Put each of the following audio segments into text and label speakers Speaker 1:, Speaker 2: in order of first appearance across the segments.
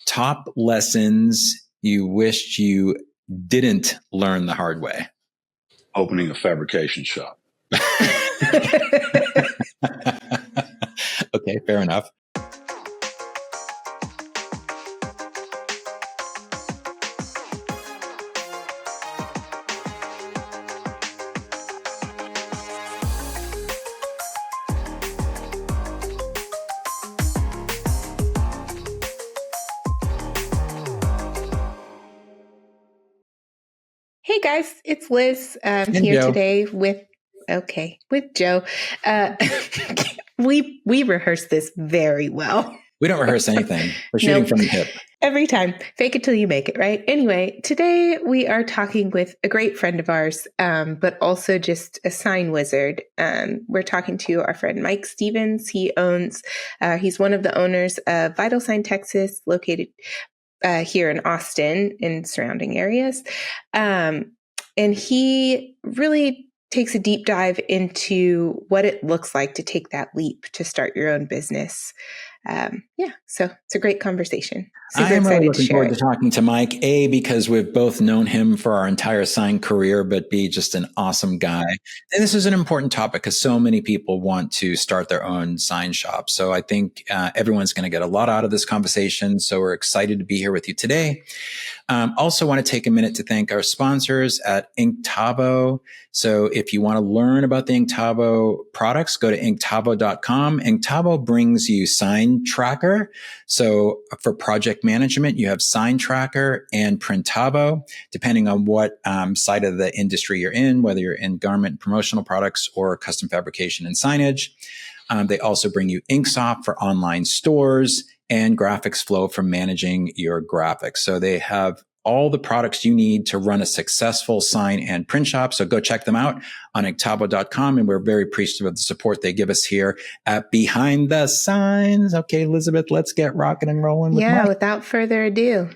Speaker 1: Top lessons you wished you didn't learn the hard way.
Speaker 2: Opening a fabrication shop.
Speaker 1: Okay, fair enough.
Speaker 3: Hey guys, it's Liz here
Speaker 1: Joe.
Speaker 3: today with Joe. We rehearsed this very well.
Speaker 1: We don't rehearse anything. We're shooting from the hip.
Speaker 3: Every time. Fake it till you make it, right? Anyway, today we are talking with a great friend of ours, but also just a sign wizard. We're talking to our friend Mike Stevens. He's one of the owners of Vital Sign Texas, located here in Austin and surrounding areas. And he really takes a deep dive into what it looks like to take that leap to start your own business. So it's a great conversation. Super
Speaker 1: I'm really
Speaker 3: excited
Speaker 1: looking
Speaker 3: to share
Speaker 1: forward
Speaker 3: it.
Speaker 1: to talking to Mike, A, because we've both known him for our entire sign career, but B, just an awesome guy. And this is an important topic because so many people want to start their own sign shop. So I think everyone's going to get a lot out of this conversation. So we're excited to be here with you today. Also want to take a minute to thank our sponsors at Inktavo. So if you want to learn about the Inktavo products, go to inktavo.com. Inktavo brings you Sign Tracker. So for project management, you have Sign Tracker and Printavo, depending on what side of the industry you're in, whether you're in garment promotional products or custom fabrication and signage. They also bring you Inksoft for online stores and Graphics Flow for managing your graphics. So they have all the products you need to run a successful sign and print shop. So go check them out on Inktavo.com. And we're very appreciative of the support they give us here at Behind the Signs. Okay, Elizabeth, let's get rocking and rolling.
Speaker 3: Without further ado.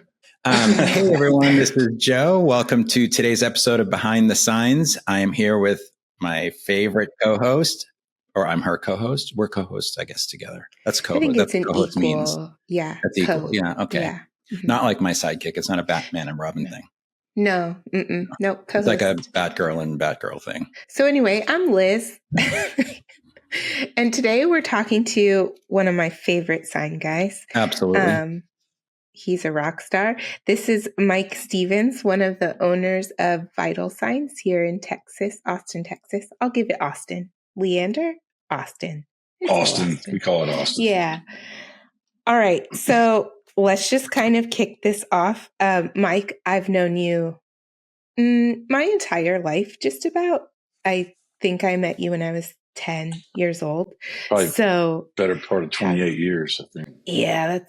Speaker 1: Hey, everyone. This is Joe. Welcome to today's episode of Behind the Signs. I am here with my favorite co-host. Or I'm her co-host. We're co-hosts, I guess, together. That's co-host.
Speaker 3: I think it's
Speaker 1: That's
Speaker 3: an
Speaker 1: co-host
Speaker 3: equal.
Speaker 1: means.
Speaker 3: Yeah.
Speaker 1: That's equal. Yeah. Okay.
Speaker 3: Yeah. Mm-hmm.
Speaker 1: Not like my sidekick. It's not a Batman and Robin thing.
Speaker 3: No. Nope.
Speaker 1: It's like a Batgirl and Batgirl thing.
Speaker 3: So anyway, I'm Liz. And today we're talking to one of my favorite sign guys.
Speaker 1: Absolutely.
Speaker 3: He's a rock star. This is Mike Stevens, one of the owners of Vital Signs here in Texas, Austin, Texas. I'll give it Austin. Leander? Austin.
Speaker 2: Austin. We call it Austin.
Speaker 3: Yeah. All right. So let's just kind of kick this off. Mike, I've known you my entire life, just about. I think I met you when I was 10 years old.
Speaker 2: Probably
Speaker 3: so
Speaker 2: better part of 28 years, I think.
Speaker 3: Yeah,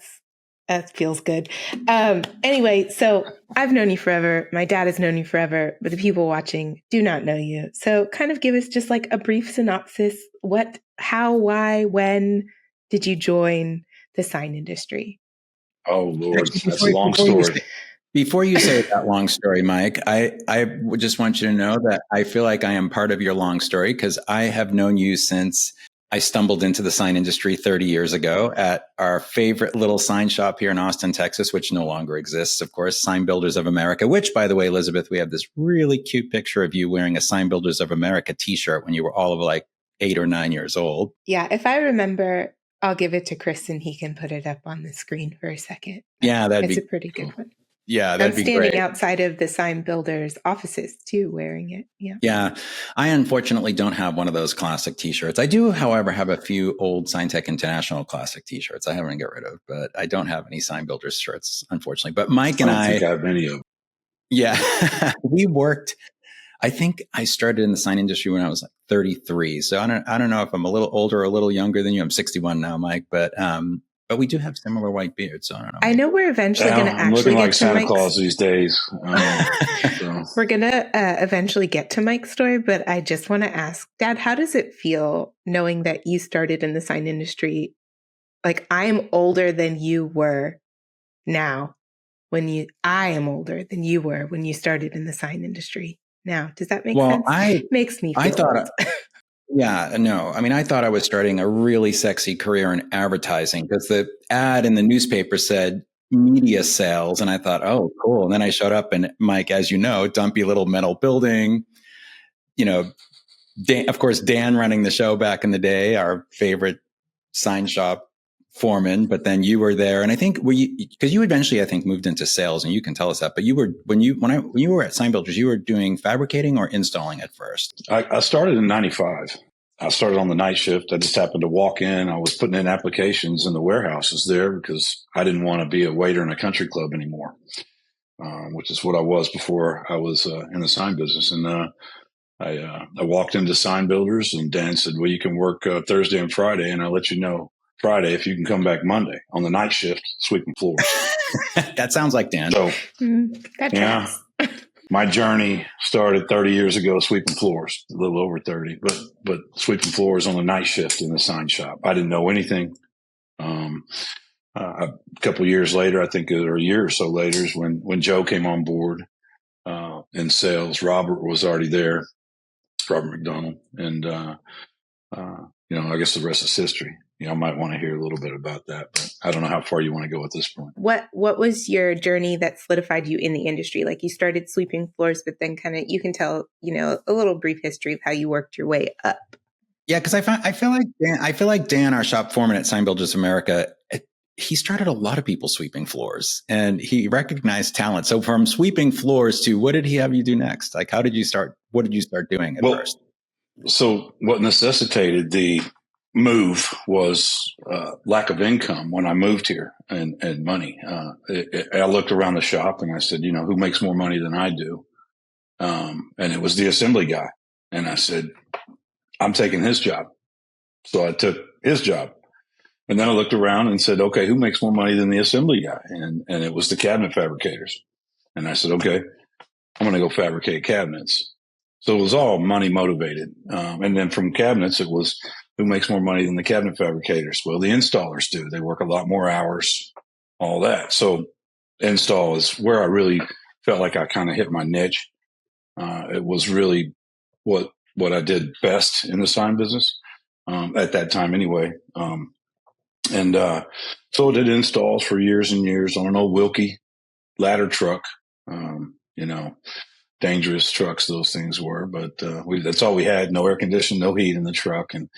Speaker 3: that feels good. Anyway, so I've known you forever. My dad has known you forever, but the people watching do not know you. So kind of give us just like a brief synopsis. What, how, why, when did you join the sign industry?
Speaker 2: Oh, Lord, that's a long story.
Speaker 1: Before you say that long story, Mike, I would just want you to know that I feel like I am part of your long story because I have known you since I stumbled into the sign industry 30 years ago at our favorite little sign shop here in Austin, Texas, which no longer exists, of course, Sign Builders of America, which, by the way, Elizabeth, we have this really cute picture of you wearing a Sign Builders of America t-shirt when you were all of like 8 or 9 years old.
Speaker 3: Yeah, if I remember, I'll give it to Chris and he can put it up on the screen for a second.
Speaker 1: Yeah,
Speaker 3: it's a pretty good one.
Speaker 1: Yeah, that'd be great.
Speaker 3: I'm standing outside of the Sign Builders offices too, wearing it. Yeah.
Speaker 1: Yeah. I unfortunately don't have one of those classic t-shirts. I do, however, have a few old Sign Tech International classic t-shirts I haven't got rid of, but I don't have any Sign Builders shirts, unfortunately. But Mike and
Speaker 2: I don't think I have any of them.
Speaker 1: Yeah. We worked. I think I started in the sign industry when I was like 33. So I don't know if I'm a little older or a little younger than you. I'm 61 now, Mike, but we do have similar white beards. So I don't know.
Speaker 3: I know we're eventually going to actually
Speaker 2: looking
Speaker 3: get
Speaker 2: like
Speaker 3: to
Speaker 2: Santa
Speaker 3: Mike's.
Speaker 2: Claus these days.
Speaker 3: We're going to eventually get to Mike's story, but I just want to ask, Dad, how does it feel knowing that you started in the sign industry? Like I am older than you were now I am older than you were when you started in the sign industry. Now, does that make sense? Makes me feel
Speaker 1: I thought
Speaker 3: old.
Speaker 1: Yeah, no. I mean, I thought I was starting a really sexy career in advertising because the ad in the newspaper said, media sales. And I thought, oh, cool. And then I showed up and Mike, as you know, dumpy little metal building, Dan, of course, Dan running the show back in the day, our favorite sign shop foreman. But then you were there, and I think because you eventually, I think, moved into sales, and you can tell us that. But you were when you were at Sign Builders, you were doing fabricating or installing at first.
Speaker 2: I started in '95. I started on the night shift. I just happened to walk in. I was putting in applications in the warehouses there because I didn't want to be a waiter in a country club anymore, which is what I was before I was in the sign business. And I walked into Sign Builders, and Dan said, well, you can work Thursday and Friday, and I'll let you know Friday if you can come back Monday on the night shift sweeping floors.
Speaker 1: That sounds like Dan.
Speaker 2: So,
Speaker 3: that tracks.
Speaker 2: My journey started 30 years ago sweeping floors, a little over 30, but sweeping floors on the night shift in the sign shop. I didn't know anything. A couple of years later, I think, or a year or so later, is when Joe came on board in sales. Robert was already there, Robert McDonald, and I guess the rest is history. I might want to hear a little bit about that, but I don't know how far you want to go at this point.
Speaker 3: What was your journey that solidified you in the industry? Like, you started sweeping floors, but then kind of, you can tell, a little brief history of how you worked your way up.
Speaker 1: Yeah, because I feel like Dan, our shop foreman at Sign Builders America, he started a lot of people sweeping floors, and he recognized talent. So from sweeping floors to what did he have you do next? Like, how did you start? What did you start doing at first?
Speaker 2: So what necessitated the move was lack of income when I moved here and money. I looked around the shop and I said, who makes more money than I do? And it was the assembly guy. And I said, I'm taking his job. So I took his job. And then I looked around and said, okay, who makes more money than the assembly guy? And it was the cabinet fabricators. And I said, okay, I'm going to go fabricate cabinets. So it was all money motivated. And then from cabinets, it was who makes more money than the cabinet fabricators? Well, the installers do. They work a lot more hours, all that. So install is where I really felt like I kind of hit my niche. It was really what I did best in the sign business at that time anyway. So I did installs for years and years on an old Wilkie ladder truck, dangerous trucks those things were, but that's all we had. No air conditioning, no heat in the truck, and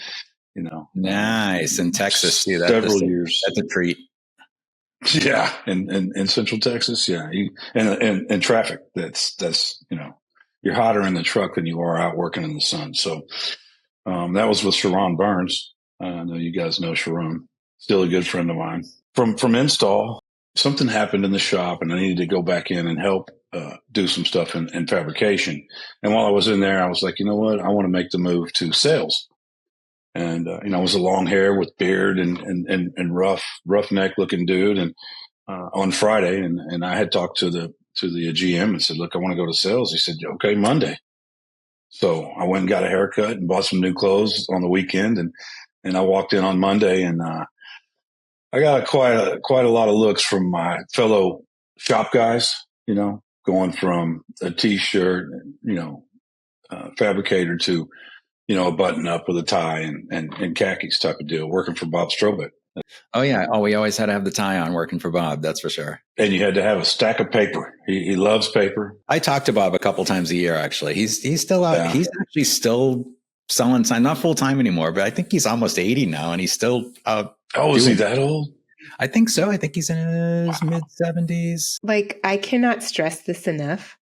Speaker 1: nice in Texas too.
Speaker 2: Several years.
Speaker 1: That's a treat.
Speaker 2: Yeah, in Central Texas, yeah, and traffic. That's you're hotter in the truck than you are out working in the sun. So that was with Sharon Burns. I know you guys know Sharon, still a good friend of mine. From install, something happened in the shop, and I needed to go back in and help do some stuff in fabrication. And while I was in there, I was like, you know what? I want to make the move to sales. And I was a long hair with beard and rough neck looking dude. And on Friday, and I had talked to the GM and said, look, I want to go to sales. He said, okay, Monday. So I went and got a haircut and bought some new clothes on the weekend, and I walked in on Monday, and I got quite a lot of looks from my fellow shop guys, going from a t-shirt, fabricator to, a button up with a tie and khakis type of deal, working for Bob Strobeck.
Speaker 1: Oh yeah. Oh, we always had to have the tie on working for Bob. That's for sure.
Speaker 2: And you had to have a stack of paper. He loves paper.
Speaker 1: I talk to Bob a couple times a year, actually. He's still out. Yeah. He's actually still selling sign, not full time anymore, but I think he's almost 80 now, and he's still out.
Speaker 2: Oh, is he that old?
Speaker 1: I think so. I think he's in his mid 70s.
Speaker 3: Like, I cannot stress this enough.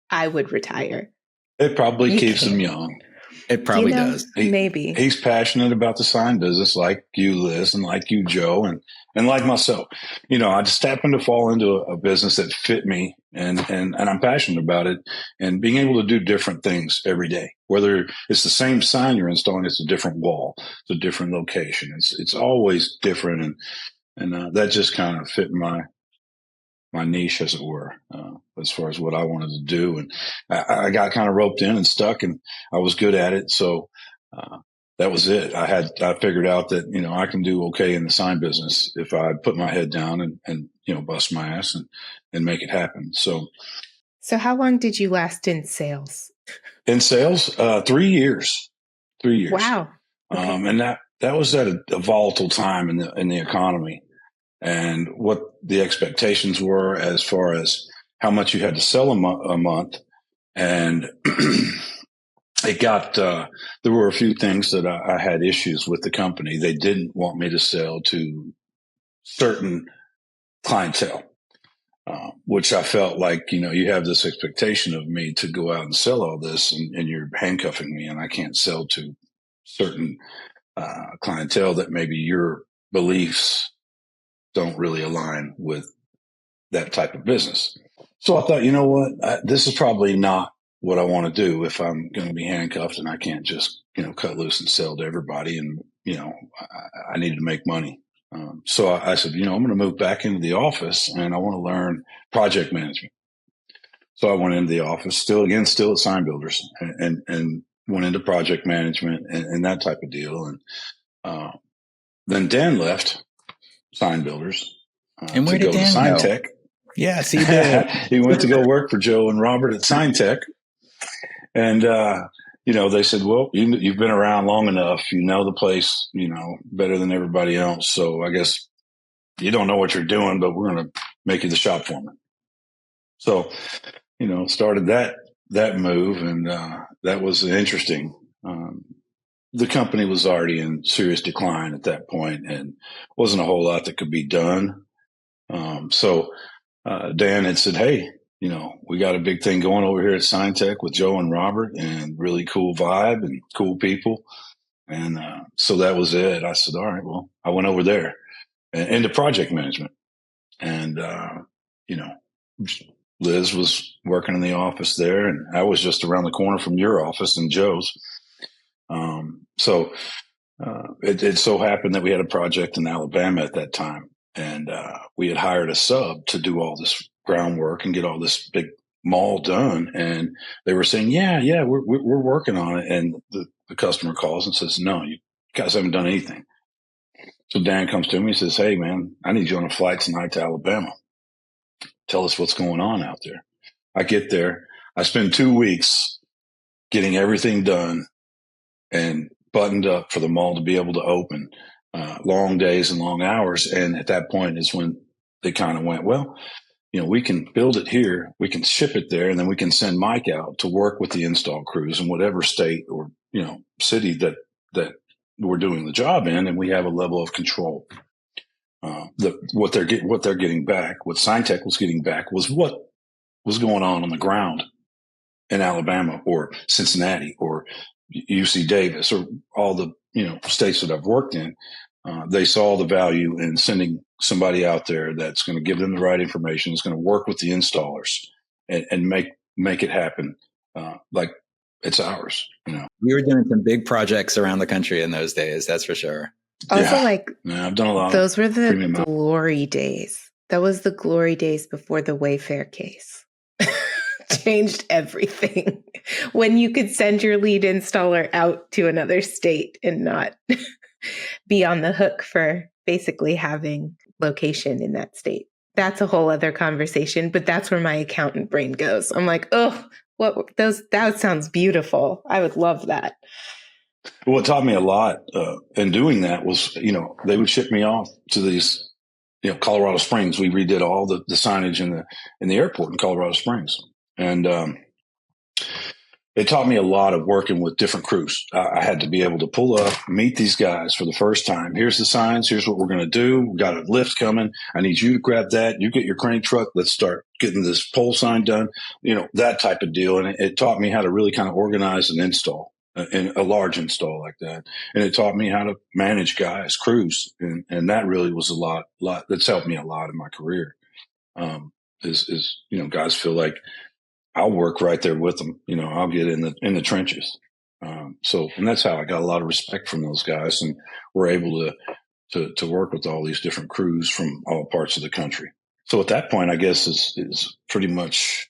Speaker 3: I would retire.
Speaker 2: It probably keeps him young.
Speaker 1: It probably does.
Speaker 3: Maybe.
Speaker 2: He's passionate about the sign business, like you, Liz, and like you, Joe, and like myself. I just happened to fall into a business that fit me, and I'm passionate about it, and being able to do different things every day. Whether it's the same sign you're installing, it's a different wall, it's a different location. It's always different, and that just kind of fit my niche, as it were, as far as what I wanted to do. And I got kind of roped in and stuck, and I was good at it. So that was it. I figured out that, I can do okay in the sign business if I put my head down and bust my ass and make it happen. So
Speaker 3: how long did you last in sales?
Speaker 2: In sales, 3 years. 3 years.
Speaker 3: Wow. Okay.
Speaker 2: And that was at a volatile time in the economy. and what the expectations were as far as how much you had to sell a month. And it got, there were a few things that I had issues with the company. They didn't want me to sell to certain clientele, which I felt like, you have this expectation of me to go out and sell all this, and you're handcuffing me, and I can't sell to certain clientele that maybe your beliefs don't really align with that type of business. So I thought, you know what, this is probably not what I want to do if I'm going to be handcuffed and I can't just, cut loose and sell to everybody. And, I needed to make money. So I said, I'm going to move back into the office and I want to learn project management. So I went into the office, still at Sign Builders, and went into project management and that type of deal. And then Dan left Sign Builders
Speaker 1: and where
Speaker 2: to
Speaker 1: did
Speaker 2: go
Speaker 1: Dan
Speaker 2: to SignTech.
Speaker 1: Yes, he did.
Speaker 2: He went to go work for Joe and Robert at SignTech. And, they said, well, you've been around long enough. You know the place, better than everybody else. So I guess you don't know what you're doing, but we're going to make you the shop foreman. So, started that move. And that was interesting. The company was already in serious decline at that point, and wasn't a whole lot that could be done. So Dan had said, hey, we got a big thing going over here at SignTech with Joe and Robert, and really cool vibe and cool people. And so that was it. I said, all right, well, I went over there and into project management. And, Liz was working in the office there, and I was just around the corner from your office and Joe's. So it so happened that we had a project in Alabama at that time. And we had hired a sub to do all this groundwork and get all this big mall done. And they were saying, yeah, we're working on it. And the customer calls and says, no, you guys haven't done anything. So Dan comes to me and says, hey, man, I need you on a flight tonight to Alabama. Tell us what's going on out there. I get there. I spend 2 weeks getting everything done and buttoned up for the mall to be able to open. Long days and long hours. And at that point is when they kind of went, well, we can build it here, we can ship it there, and then we can send Mike out to work with the install crews in whatever state or, city that we're doing the job in, and we have a level of control. What they're getting back, what SignTech was getting back, was what was going on the ground in Alabama or Cincinnati or UC Davis or all the states that I've worked in. They saw the value in sending somebody out there that's going to give them the right information, is going to work with the installers and make it happen like it's ours.
Speaker 1: We were doing some big projects around the country in those days, that's for sure.
Speaker 3: Also,
Speaker 2: I've done a lot.
Speaker 3: Those were the glory days. That was the glory days before the Wayfair case. Changed everything. When you could send your lead installer out to another state and not be on the hook for basically having location in that state. That's a whole other conversation, but that's where my accountant brain goes. I'm like, oh, that sounds beautiful. I would love that.
Speaker 2: What taught me a lot in doing that was, they would ship me off to these, Colorado Springs. We redid all the signage in the airport in Colorado Springs. And it taught me a lot of working with different crews. I had to be able to pull up, meet these guys for the first time. Here's the signs. Here's what we're going to do. We got a lift coming. I need you to grab that. You get your crane truck. Let's start getting this pole sign done, that type of deal. And it taught me how to really kind of organize an install, and a large install like that. And it taught me how to manage guys, crews. And that really was a lot that's helped me a lot in my career. Guys feel like I'll work right there with them. I'll get in the trenches. And that's how I got a lot of respect from those guys, and we're able to work with all these different crews from all parts of the country. So at that point, I guess is pretty much,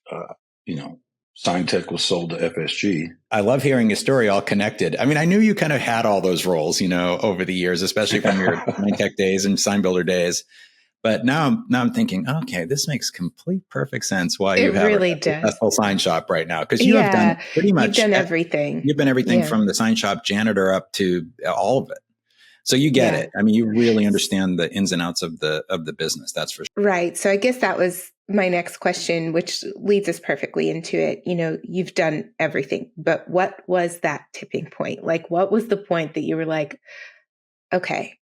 Speaker 2: SignTech was sold to FSG.
Speaker 1: I love hearing your story all connected. I mean, I knew you kind of had all those roles, over the years, especially from your SignTech days and Sign Builder days. But now I'm thinking, okay, this makes perfect sense why you have a successful sign shop right now. Because you have done pretty much
Speaker 3: everything.
Speaker 1: You've been everything from the sign shop janitor up to all of it. So you get it. I mean, you really understand the ins and outs of the business. That's for sure.
Speaker 3: Right. So I guess that was my next question, which leads us perfectly into it. You've done everything, but what was that tipping point? Like, what was the point that you were like, okay,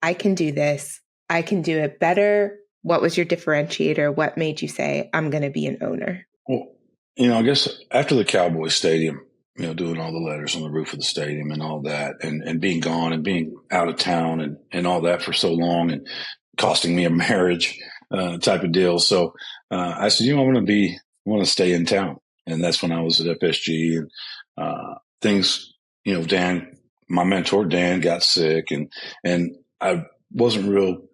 Speaker 3: I can do this. I can do it better. What was your differentiator? What made you say, I'm going to be an owner?
Speaker 2: Well, I guess after the Cowboy Stadium, doing all the letters on the roof of the stadium and all that, and being gone and being out of town and all that for so long and costing me a marriage type of deal. So I said, I want to stay in town. And that's when I was at FSG and things, Dan, my mentor, Dan, got sick and I wasn't real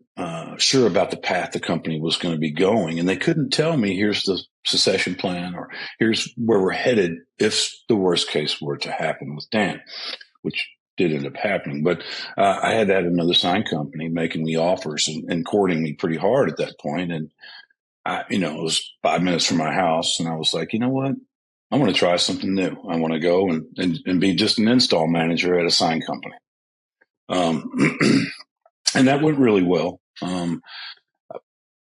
Speaker 2: sure about the path the company was going to be going. And they couldn't tell me, here's the succession plan or here's where we're headed if the worst case were to happen with Dan, which did end up happening. But I had another sign company making me offers and courting me pretty hard at that point. And it was 5 minutes from my house. And I was like, you know what? I want to try something new. I want to go and be just an install manager at a sign company. And that went really well.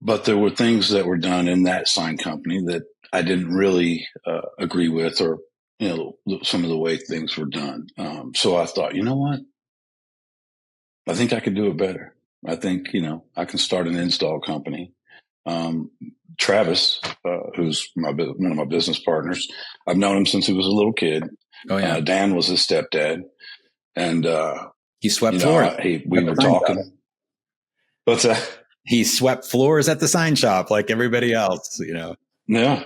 Speaker 2: But there were things that were done in that sign company that I didn't really agree with, or some of the way things were done. So I thought, you know what? I think I could do it better. I think I can start an install company. Travis, who's one of my business partners, I've known him since he was a little kid.
Speaker 1: Oh yeah,
Speaker 2: Dan was his stepdad, and
Speaker 1: he swept floors.
Speaker 2: We were talking. What's that?
Speaker 1: He swept floors at the sign shop like everybody else,
Speaker 2: Yeah.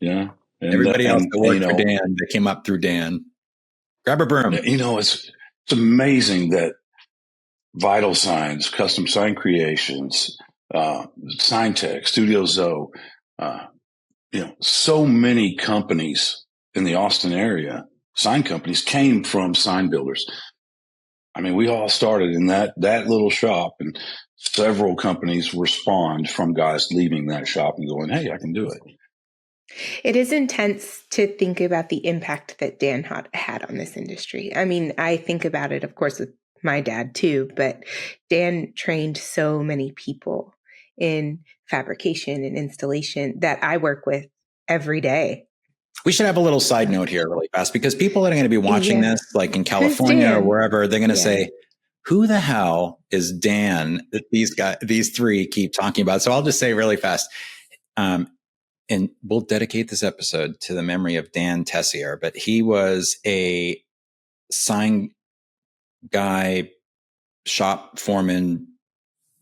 Speaker 2: And
Speaker 1: everybody else that worked for Dan, that came up through Dan. Grab a broom.
Speaker 2: It's amazing that Vital Signs, Custom Sign Creations, Sign Tech, Studio Zoe, so many companies in the Austin area, sign companies, came from sign builders. I mean, we all started in that little shop, and several companies were spawned from guys leaving that shop and going, hey, I can do it.
Speaker 3: It is intense to think about the impact that Dan had on this industry. I mean, I think about it, of course, with my dad too, but Dan trained so many people in fabrication and installation that I work with every day.
Speaker 1: We should have a little side note here really fast, because people that are going to be watching this, like in California or wherever, they're going to say, who the hell is Dan that these three keep talking about? So I'll just say really fast, and we'll dedicate this episode to the memory of Dan Tessier, but he was a sign guy, shop foreman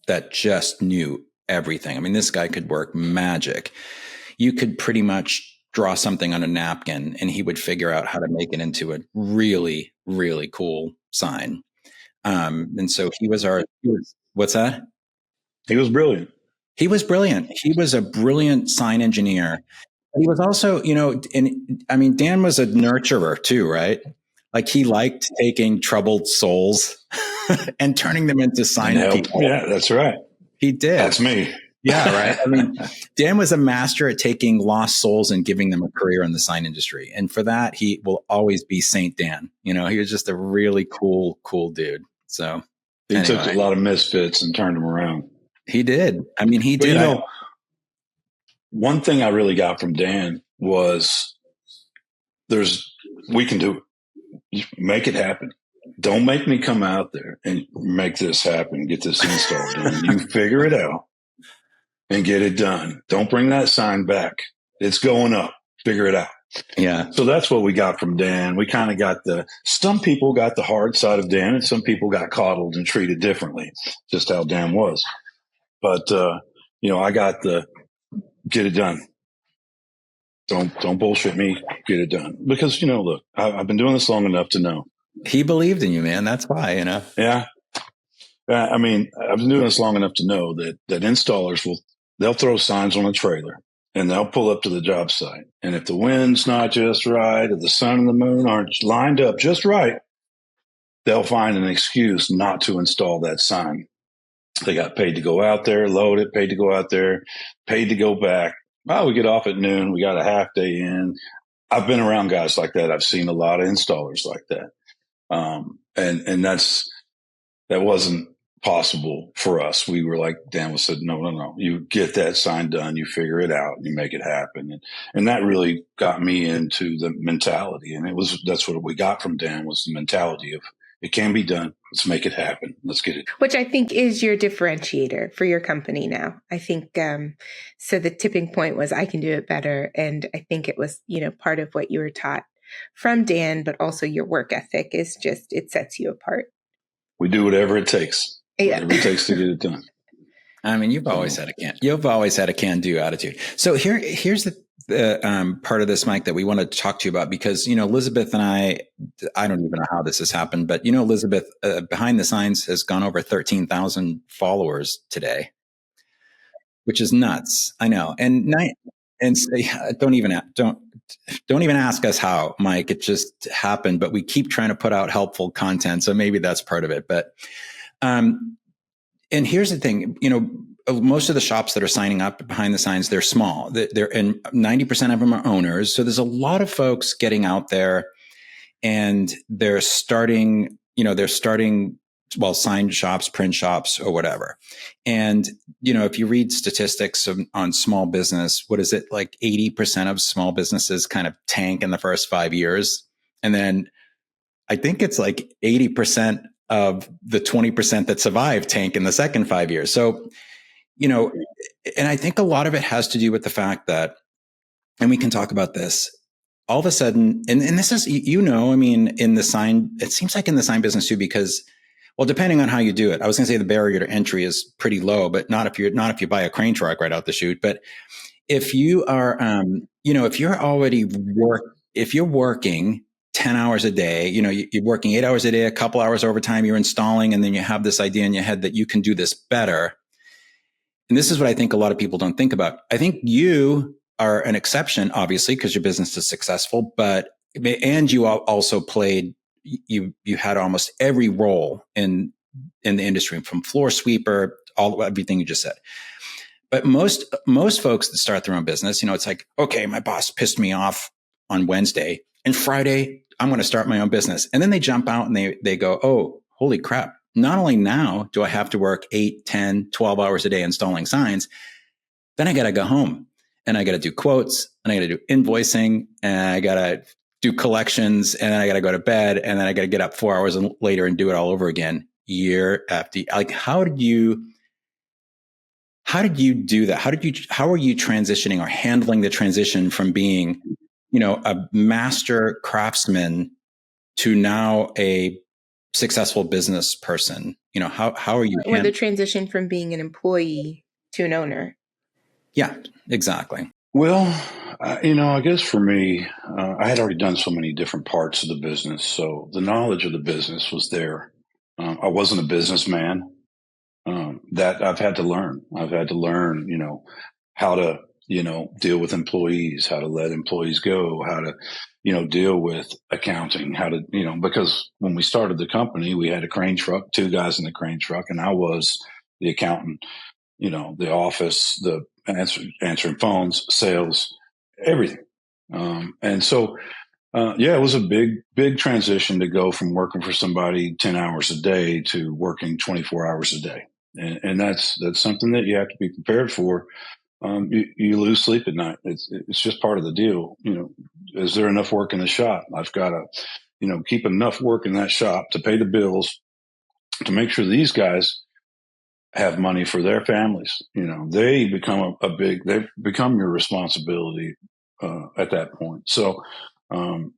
Speaker 1: that just knew everything. I mean, this guy could work magic. You could pretty much draw something on a napkin and he would figure out how to make it into a really, really cool sign. And so what's that?
Speaker 2: He was brilliant.
Speaker 1: He was brilliant. He was a brilliant sign engineer. He was also, Dan was a nurturer too, right? Like he liked taking troubled souls and turning them into sign people.
Speaker 2: Yeah, that's right.
Speaker 1: He did.
Speaker 2: That's me.
Speaker 1: Yeah, right. I mean, Dan was a master at taking lost souls and giving them a career in the sign industry. And for that, he will always be Saint Dan. He was just a really cool dude. So
Speaker 2: he took a lot of misfits and turned them around.
Speaker 1: He did. I mean, he did.
Speaker 2: One thing I really got from Dan was we can do it. Make it happen. Don't make me come out there and make this happen, get this install done. You figure it out and get it done. Don't bring that sign back. It's going up. Figure it out.
Speaker 1: Yeah.
Speaker 2: So that's what we got from Dan. We kind of got some people got the hard side of Dan and some people got coddled and treated differently, just how Dan was. But, I got the get it done. Don't bullshit me. Get it done. Because, look, I've been doing this long enough to know.
Speaker 1: He believed in you, man. That's why,
Speaker 2: Yeah. I mean, I've been doing this long enough to know that installers they'll throw signs on a trailer and they'll pull up to the job site. And if the wind's not just right, if the sun and the moon aren't lined up just right, they'll find an excuse not to install that sign. They got paid to go out there, load it, paid to go out there, paid to go back. Well, we get off at noon. We got a half day in. I've been around guys like that. I've seen a lot of installers like that. And that's that wasn't possible for us. We were like, Dan said, no. You get that sign done, you figure it out, you make it happen. And that really got me into the mentality. And that's what we got from Dan, was the mentality of, it can be done. Let's make it happen. Let's get it.
Speaker 3: Which I think is your differentiator for your company now. I think, so the tipping point was, I can do it better. And I think it was, part of what you were taught from Dan, but also your work ethic is just, it sets you apart.
Speaker 2: We do whatever it takes.
Speaker 3: Yeah.
Speaker 2: Whatever it takes to get it done.
Speaker 1: I mean, you've always had a can-do attitude. So here's the part of this, Mike, that we want to talk to you about, because, Elizabeth and I don't even know how this has happened, but, Elizabeth, Behind the Signs has gone over 13,000 followers today, which is nuts. I know. And don't even ask us how, Mike. It just happened, but we keep trying to put out helpful content. So maybe that's part of it. But, and here's the thing, most of the shops that are signing up Behind the Signs, they're small. And 90% of them are owners. So there's a lot of folks getting out there, and they're starting, sign shops, print shops, or whatever. And, if you read statistics on small business, what is it, like 80% of small businesses kind of tank in the first 5 years. And then I think it's like 80% of the 20% that survive tank in the second 5 years. So, and I think a lot of it has to do with the fact that, and we can talk about this, all of a sudden, and this is, in the sign, it seems like in the sign business too, because, well, depending on how you do it, I was going to say the barrier to entry is pretty low, but not if you buy a crane truck right out the chute. But if you are, if you're working 10 hours a day, you're working 8 hours a day, a couple hours overtime, you're installing, and then you have this idea in your head that you can do this better. And this is what I think a lot of people don't think about. I think you are an exception, obviously, because your business is successful, and you also you had almost every role in the industry, from floor sweeper, everything you just said. But most folks that start their own business, it's like, okay, my boss pissed me off on Wednesday, and Friday, I'm going to start my own business. And then they jump out and they go, oh, holy crap. Not only now do I have to work 8, 10, 12 hours a day installing signs, then I got to go home and I got to do quotes, and I got to do invoicing, and I got to do collections, and then I got to go to bed, and then I got to get up 4 hours later and do it all over again year after year. Like, how did you do that? How are you transitioning or handling the transition from being, a master craftsman to now a successful business person? How are you?
Speaker 3: Or the transition from being an employee to an owner?
Speaker 1: Yeah, exactly.
Speaker 2: Well, I guess for me, I had already done so many different parts of the business. So the knowledge of the business was there. I wasn't a businessman. That I've had to learn. I've had to learn, how to, deal with employees, how to let employees go, how to, deal with accounting, how to, because when we started the company, we had a crane truck, 2 guys in the crane truck, and I was the accountant, the office, the answering phones, sales, everything. And so, it was a big transition to go from working for somebody 10 hours a day to working 24 hours a day. And that's something that you have to be prepared for. You lose sleep at night. It's just part of the deal. Is there enough work in the shop? I've got to, keep enough work in that shop to pay the bills, to make sure these guys have money for their families. They become they've become your responsibility at that point. So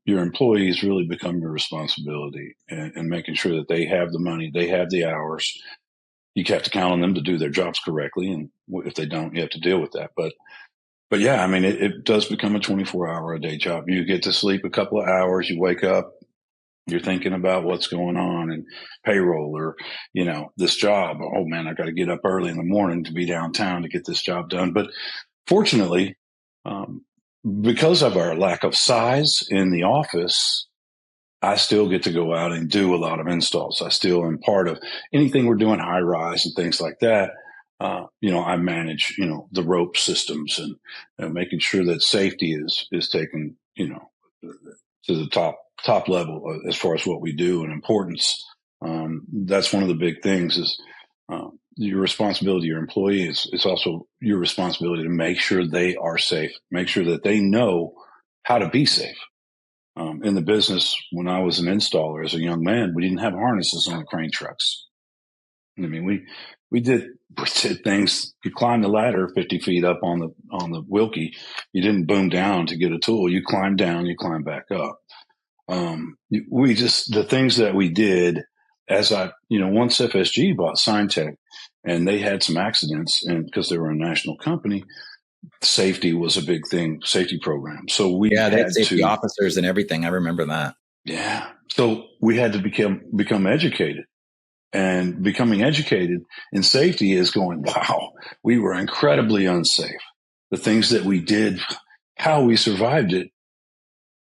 Speaker 2: your employees really become your responsibility, and making sure that they have the money, they have the hours. You have to count on them to do their jobs correctly, and if they don't, you have to deal with that. But yeah, I mean, it does become a 24-hour a day job. You get to sleep a couple of hours, you wake up, you're thinking about what's going on and payroll, or, this job. Oh man, I got to get up early in the morning to be downtown to get this job done. But fortunately, because of our lack of size in the office, I still get to go out and do a lot of installs. I still am part of anything we're doing, high rise and things like that. I manage, the rope systems, and making sure that safety is taken, to the top level as far as what we do and importance. That's one of the big things is your responsibility to your employees. It's also your responsibility to make sure they are safe, make sure that they know how to be safe. In the business, when I was an installer as a young man, we didn't have harnesses on the crane trucks. I mean, we did things. You climbed the ladder 50 feet up on the Wilkie. You didn't boom down to get a tool. You climbed down, you climbed back up. The things that we did once FSG bought SignTech and they had some accidents, and because they were a national company, safety was a big thing, safety program. So
Speaker 1: they had safety officers and everything. I remember that.
Speaker 2: Yeah. So we had to become educated, and becoming educated in safety is going, wow, we were incredibly unsafe. The things that we did, how we survived it,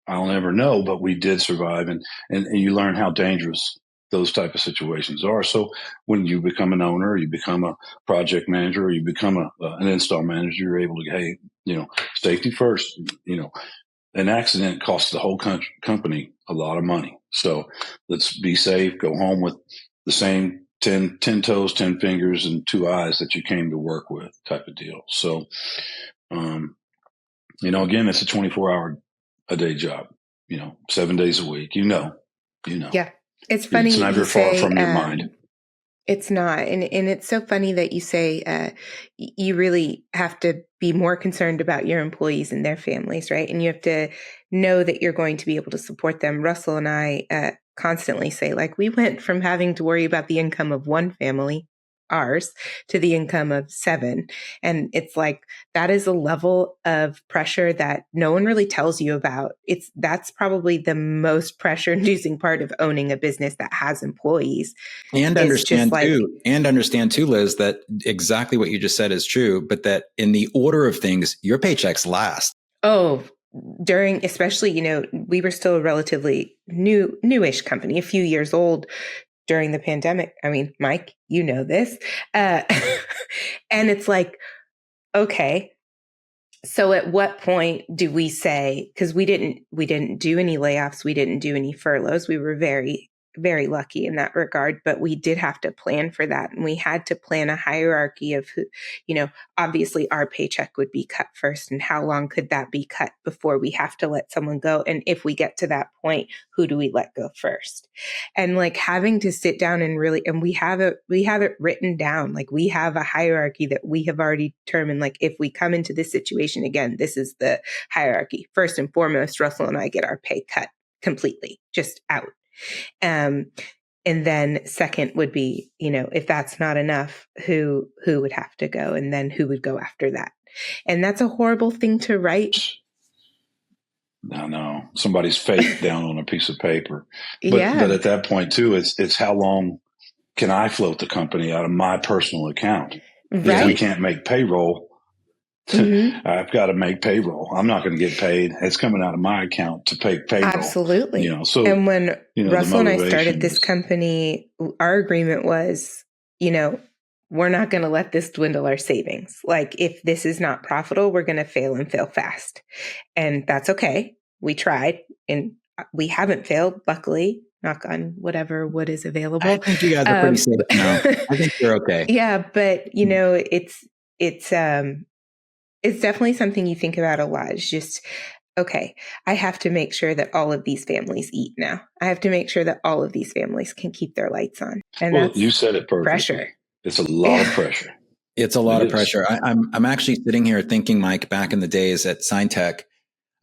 Speaker 2: I'll never know, but we did survive, and you learn how dangerous those type of situations are. So when you become an owner, you become a project manager, or you become an install manager, you're able to, hey, safety first. An accident costs the whole company a lot of money. So let's be safe, go home with the same 10 toes, 10 fingers, and 2 eyes that you came to work with type of deal. So, again, it's a 24-hour a day job, 7 days a week,
Speaker 3: Yeah. It's funny.
Speaker 2: It's never far from your mind.
Speaker 3: It's not. And it's so funny that you say you really have to be more concerned about your employees and their families, right? And you have to know that you're going to be able to support them. Russell and I constantly say, we went from having to worry about the income of one family, ours, to the income of 7. And it's that is a level of pressure that no one really tells you about. That's probably the most pressure inducing part of owning a business that has employees.
Speaker 1: And understand too, Liz, that exactly what you just said is true, but that in the order of things, your paychecks last.
Speaker 3: Oh, especially, we were still a relatively newish company, a few years old during the pandemic. I mean, Mike, you know this. And it's okay, so at what point do we say, because we didn't do any layoffs, we didn't do any furloughs. We were very, very lucky in that regard, but we did have to plan for that. And we had to plan a hierarchy of who, obviously our paycheck would be cut first, and how long could that be cut before we have to let someone go? And if we get to that point, who do we let go first? And having to sit down and we have it written down. We have a hierarchy that we have already determined, if we come into this situation again, this is the hierarchy. First and foremost, Russell and I get our pay cut completely, just out. And then second would be, if that's not enough, who would have to go, and then who would go after that. And that's a horrible thing to write.
Speaker 2: No, somebody's fate down on a piece of paper. But at that point too, it's how long can I float the company out of my personal account?
Speaker 3: Right.
Speaker 2: If we can't make payroll, mm-hmm. I've got to make payroll. I'm not going to get paid. It's coming out of my account to pay payroll.
Speaker 3: Absolutely. And when Russell and I started this company, our agreement was, we're not going to let this dwindle our savings. If this is not profitable, we're going to fail and fail fast. And that's okay. We tried, and we haven't failed, luckily. Knock on whatever wood is available.
Speaker 1: I think you guys are pretty safe now. I think you're okay.
Speaker 3: Yeah, but it's definitely something you think about a lot. It's just, okay, I have to make sure that all of these families eat now. I have to make sure that all of these families can keep their lights on. And
Speaker 2: you said it perfectly.
Speaker 3: Pressure.
Speaker 2: It's a lot of pressure.
Speaker 1: It's a lot of pressure. I'm actually sitting here thinking, Mike, back in the days at SignTech,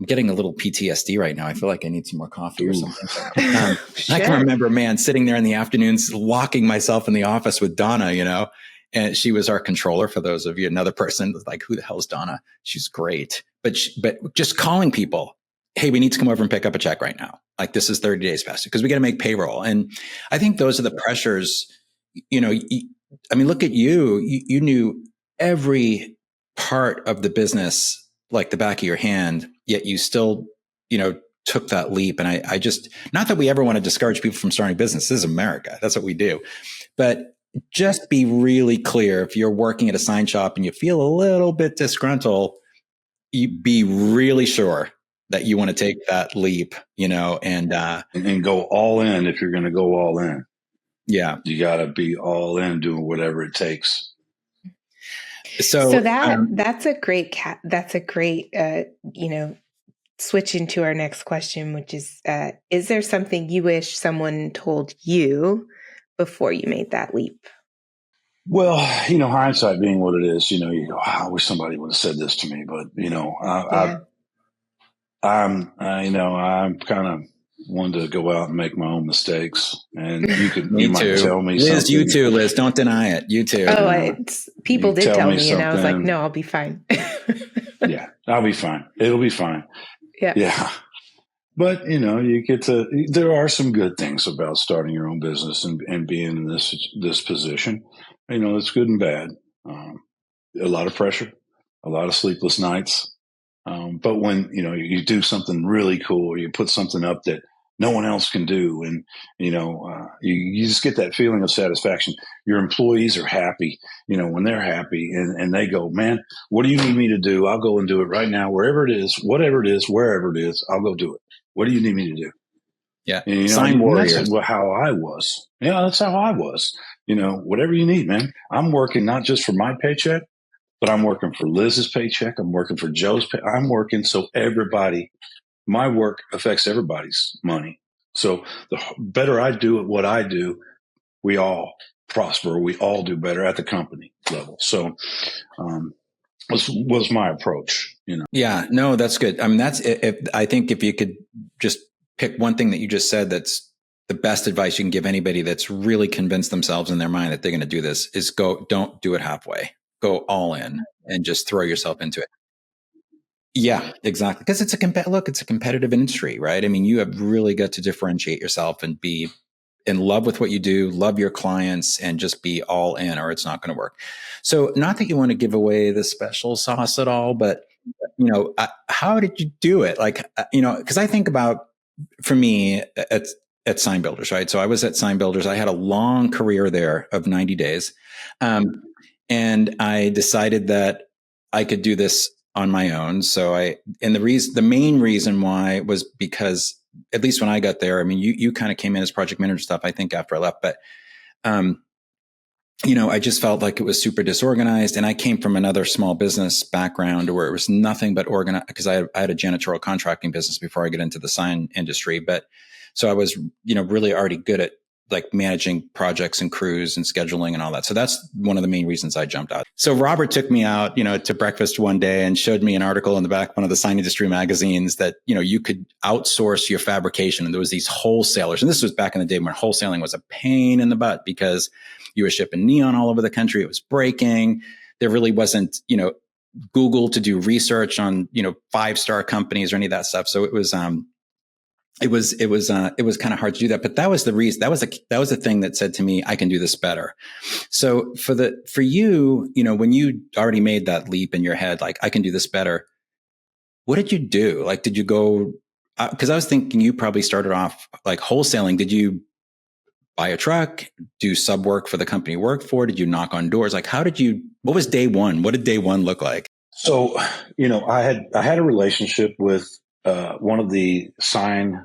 Speaker 1: I'm getting a little PTSD right now. I feel like I need some more coffee or something. Sure. I can remember, sitting there in the afternoons, locking myself in the office with Donna, and she was our controller, for those of you. Another person was who the hell is Donna? She's great. But just calling people, hey, we need to come over and pick up a check right now. This is 30 days past because we got to make payroll. And I think those are the pressures, look at you. You knew every part of the business like the back of your hand, yet you still, took that leap. And I just, not that we ever want to discourage people from starting business. This is America. That's what we do. But just be really clear. If you're working at a sign shop and you feel a little bit disgruntled, you be really sure that you want to take that leap, and go
Speaker 2: all in if you're going to go all in.
Speaker 1: Yeah.
Speaker 2: You got to be all in doing whatever it takes.
Speaker 3: So that's a great switch into our next question, which is there something you wish someone told you before you made that leap?
Speaker 2: Well, hindsight being what it is, you go, oh, I wish somebody would have said this to me, but I'm kind of one to go out and make my own mistakes, and you might tell me
Speaker 1: Liz,
Speaker 2: something.
Speaker 1: You too, Liz. Don't deny it. You too.
Speaker 3: Oh, people did tell me, and I was like, no, I'll be fine.
Speaker 2: Yeah, I'll be fine. It'll be fine. Yeah. But, there are some good things about starting your own business and being in this position. It's good and bad. A lot of pressure, a lot of sleepless nights. But when, you do something really cool, or you put something up that no one else can do, and, you just get that feeling of satisfaction. Your employees are happy, when they're happy, and they go, man, what do you need me to do? I'll go and do it right now, wherever it is, whatever it is, wherever it is, I'll go do it. What do you need me to do?
Speaker 1: Yeah.
Speaker 2: And,
Speaker 1: Sign warriors.
Speaker 2: That's how I was. Yeah, that's how I was. Whatever you need, man. I'm working not just for my paycheck, but I'm working for Liz's paycheck. I'm working for Joe's pay. I'm working so my work affects everybody's money. So the better I do at what I do, we all prosper. We all do better at the company level. So, was my approach,
Speaker 1: Yeah, no, that's good. I mean, I think if you could just pick one thing that you just said, that's the best advice you can give anybody that's really convinced themselves in their mind that they're going to do this, is don't do it halfway. Go all in and just throw yourself into it. Yeah, exactly. Because it's a competitive industry, right? I mean, you have really got to differentiate yourself and be in love with what you do, love your clients, and just be all in, or it's not going to work. So, not that you want to give away the special sauce at all, but how did you do it? Like, because I think about, for me at Sign Builders, right? So I was at Sign Builders. I had a long career there of 90 days. And I decided that I could do this on my own. So the main reason why was because, at least when I got there, I mean, you kind of came in as project manager stuff, I think, after I left, but, I just felt like it was super disorganized, and I came from another small business background where it was nothing but organized, because I had a janitorial contracting business before I get into the sign industry. But so I was, really already good at like managing projects and crews and scheduling and all that. So that's one of the main reasons I jumped out. So Robert took me out, to breakfast one day and showed me an article in the back of one of the sign industry magazines that, you could outsource your fabrication. And there was these wholesalers. And this was back in the day when wholesaling was a pain in the butt, because you were shipping neon all over the country. It was breaking. There really wasn't, Google to do research on, 5-star companies or any of that stuff. So it was kind of hard to do that, but that was the reason. That was the thing that said to me, I can do this better. So for you, when you already made that leap in your head, like, I can do this better, what did you do? Like, did you go, because I was thinking you probably started off like wholesaling. Did you buy a truck, do sub work for the company you worked for? Did you knock on doors? Like, what was day one? What did day one look like?
Speaker 2: So, I had a relationship with one of the sign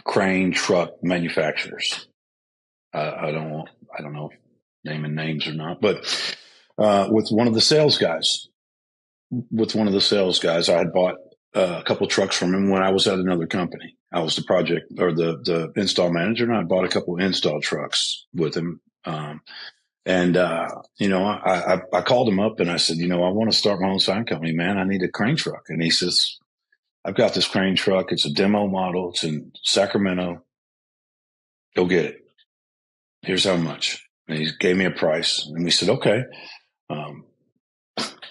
Speaker 2: crane truck manufacturers. I don't know if naming names or not, but with one of the sales guys, I had bought a couple of trucks from him when I was at another company. I was the project or the install manager, and I bought a couple of install trucks with him. I called him up and I said, I want to start my own sign company, man. I need a crane truck. And he says, I've got this crane truck. It's a demo model. It's in Sacramento. Go get it. Here's how much. And he gave me a price. And we said, okay.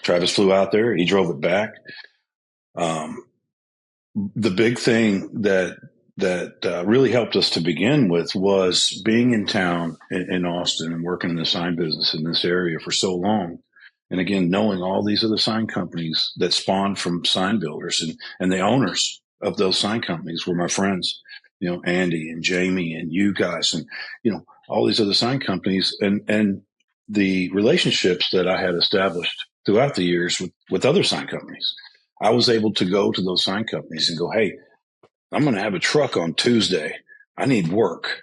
Speaker 2: Travis flew out there. He drove it back. The big thing that really helped us to begin with was being in town in Austin and working in the sign business in this area for so long. And again, knowing all these other sign companies that spawned from sign builders, and the owners of those sign companies were my friends, Andy and Jamie and you guys, and, all these other sign companies, and the relationships that I had established throughout the years with other sign companies. I was able to go to those sign companies and go, hey, I'm going to have a truck on Tuesday. I need work.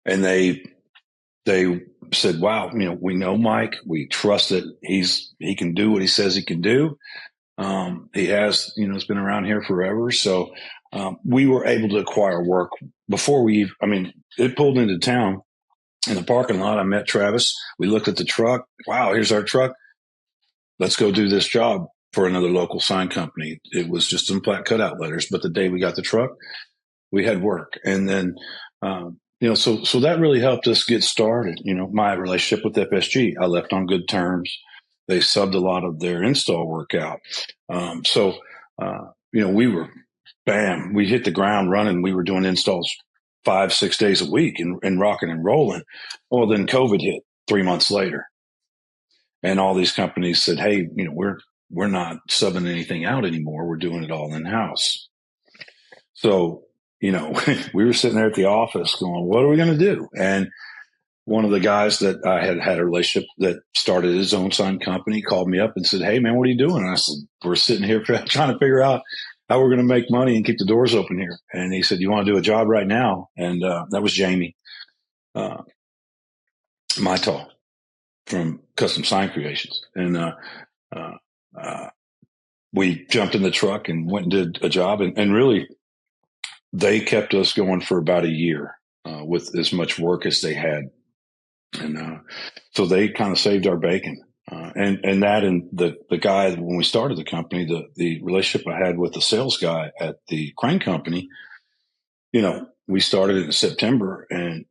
Speaker 2: And they they said, wow, we know Mike. We trust that he can do what he says he can do. He has, it's been around here forever. So we were able to acquire work before it pulled into town in the parking lot. I met Travis. We looked at the truck. Wow, here's our truck. Let's go do this job for another local sign company. It was just some flat cutout letters. But the day we got the truck, we had work. And then, so that really helped us get started. My relationship with FSG, I left on good terms. They subbed a lot of their install work out. We hit the ground running. We were doing installs 5-6 days a week and rocking and rolling. Well, then COVID hit 3 months later. And all these companies said, hey, we're not subbing anything out anymore. We're doing it all in-house. So, we were sitting there at the office going, what are we going to do? And one of the guys that I had a relationship that started his own sign company called me up and said, hey, man, what are you doing? And I said, we're sitting here trying to figure out how we're going to make money and keep the doors open here. And he said, you want to do a job right now? And that was Jamie Mytall from Custom Sign Creations. And we jumped in the truck and went and did a job. And really, they kept us going for about a year with as much work as they had. And so they kind of saved our bacon. And the guy, when we started the company, the relationship I had with the sales guy at the crane company, we started in September, and,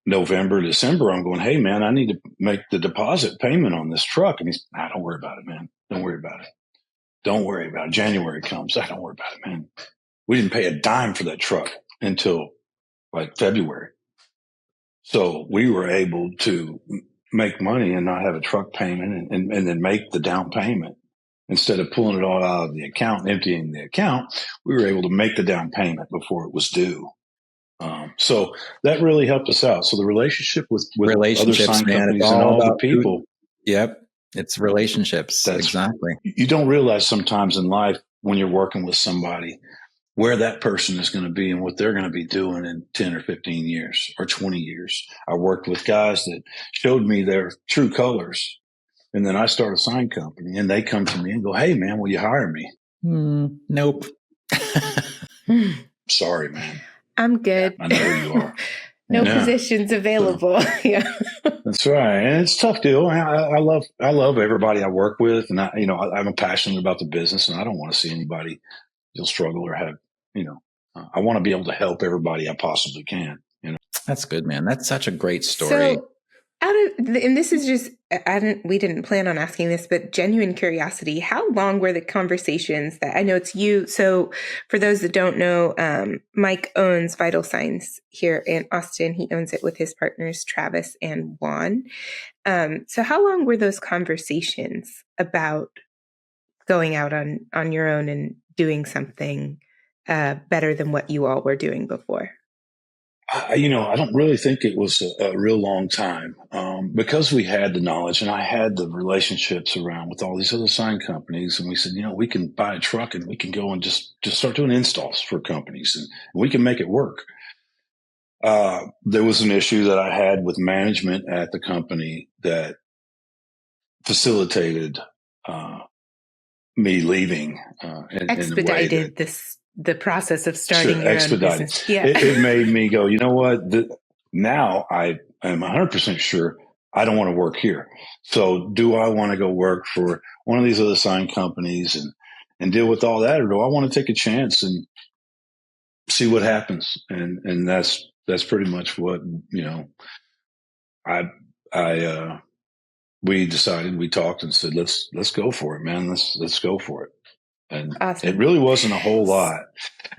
Speaker 2: November, December, I'm going, hey, man, I need to make the deposit payment on this truck. And he's, don't worry about it, man. Don't worry about it. Don't worry about it. January comes. Don't worry about it, man. We didn't pay a dime for that truck until like February. So we were able to make money and not have a truck payment and then make the down payment. Instead of pulling it all out of the account, emptying the account, we were able to make the down payment before it was due. So that really helped us out. So the relationship with other sign companies and all the people.
Speaker 1: Yep. It's relationships. Exactly.
Speaker 2: You don't realize sometimes in life when you're working with somebody where that person is going to be and what they're going to be doing in 10 or 15 years or 20 years. I worked with guys that showed me their true colors. And then I start a sign company and they come to me and go, hey, man, will you hire me?
Speaker 1: Nope.
Speaker 2: Sorry, man.
Speaker 3: I'm good.
Speaker 2: I know who you are.
Speaker 3: No positions available. Yeah.
Speaker 2: That's right. And it's a tough deal. I love everybody I work with. And I'm passionate about the business, and I don't want to see anybody struggle or have, I want to be able to help everybody I possibly can.
Speaker 1: That's good, man. That's such a great story.
Speaker 3: So and this is just, we didn't plan on asking this, but genuine curiosity, how long were the conversations that, I know it's you. So for those that don't know, Mike owns Vital Signs here in Austin. He owns it with his partners, Travis and Juan. So how long were those conversations about going out on your own and doing something better than what you all were doing before?
Speaker 2: I don't really think it was a real long time because we had the knowledge and I had the relationships around with all these other sign companies. And we said, we can buy a truck and we can go and just start doing installs for companies and we can make it work. There was an issue that I had with management at the company that facilitated me leaving.
Speaker 3: Expedited the process of starting your own business. Yeah.
Speaker 2: It made me go, you know what? Now I am 100% sure I don't want to work here. So do I want to go work for one of these other sign companies and deal with all that? Or do I want to take a chance and see what happens? And that's pretty much what, we decided, we talked and said, let's go for it, man. Let's go for it. And awesome. It really wasn't a whole lot.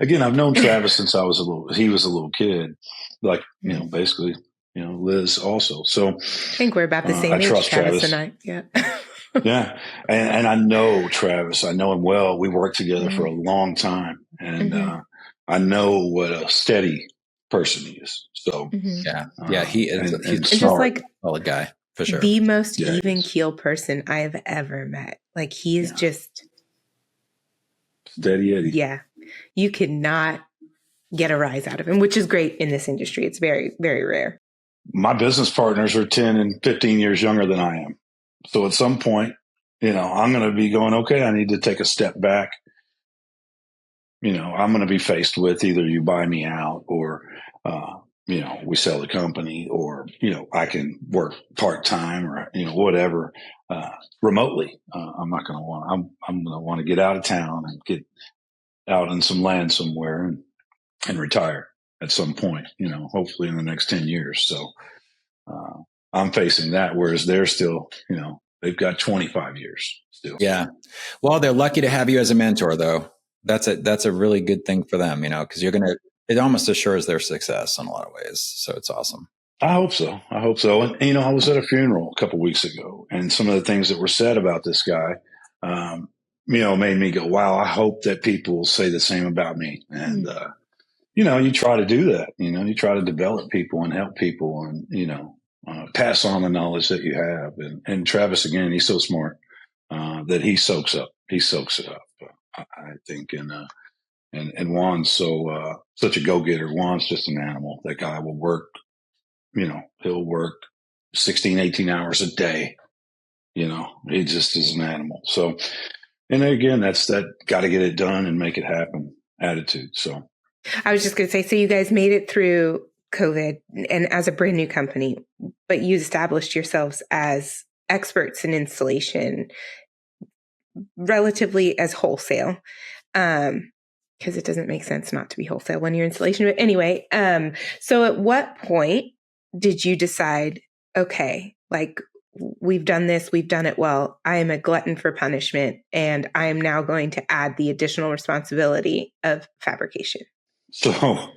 Speaker 2: Again, I've known Travis since he was a little kid, like, basically, Liz also. So
Speaker 3: I think we're about the same age, trust Travis and I. Yeah.
Speaker 2: Yeah. And I know Travis, I know him well. We worked together for a long time and, I know what a steady person he is. So
Speaker 1: yeah, he is. He's
Speaker 3: just like
Speaker 1: a solid guy for sure.
Speaker 3: The most even keel person I've ever met. Like he is just
Speaker 2: steady Eddie.
Speaker 3: Yeah. You could not get a rise out of him, which is great in this industry. It's very, very rare.
Speaker 2: my business partners are 10 and 15 years younger than I am. So at some point, I'm going to be going, okay, I need to take a step back. I'm going to be faced with either you buy me out or, we sell the company or, I can work part-time or, whatever, remotely. I'm not going to want, I'm going to want to get out of town and get out in some land somewhere and retire at some point, hopefully in the next 10 years. So, I'm facing that, whereas they're still, they've got 25 years still.
Speaker 1: Yeah. Well, they're lucky to have you as a mentor, though. That's a really good thing for them, because it almost assures their success in a lot of ways. So it's awesome.
Speaker 2: I hope so. And, I was at a funeral a couple of weeks ago, and some of the things that were said about this guy, made me go, wow, I hope that people will say the same about me. And, you try to do that, you try to develop people and help people and, pass on the knowledge that you have. And Travis, again, he's so smart that he soaks it up. I think, and Juan's such a go-getter. Juan's just an animal. That guy will work, he'll work 16, 18 hours a day. He just is an animal. So, and again, that's that got to get it done and make it happen attitude. So
Speaker 3: I was just going to say, so you guys made it through COVID and as a brand new company, but you established yourselves as experts in installation relatively as wholesale. Because it doesn't make sense not to be wholesale when you're installation. But anyway, so at what point did you decide, okay, like we've done this, we've done it well. I am a glutton for punishment, and I am now going to add the additional responsibility of fabrication.
Speaker 2: So,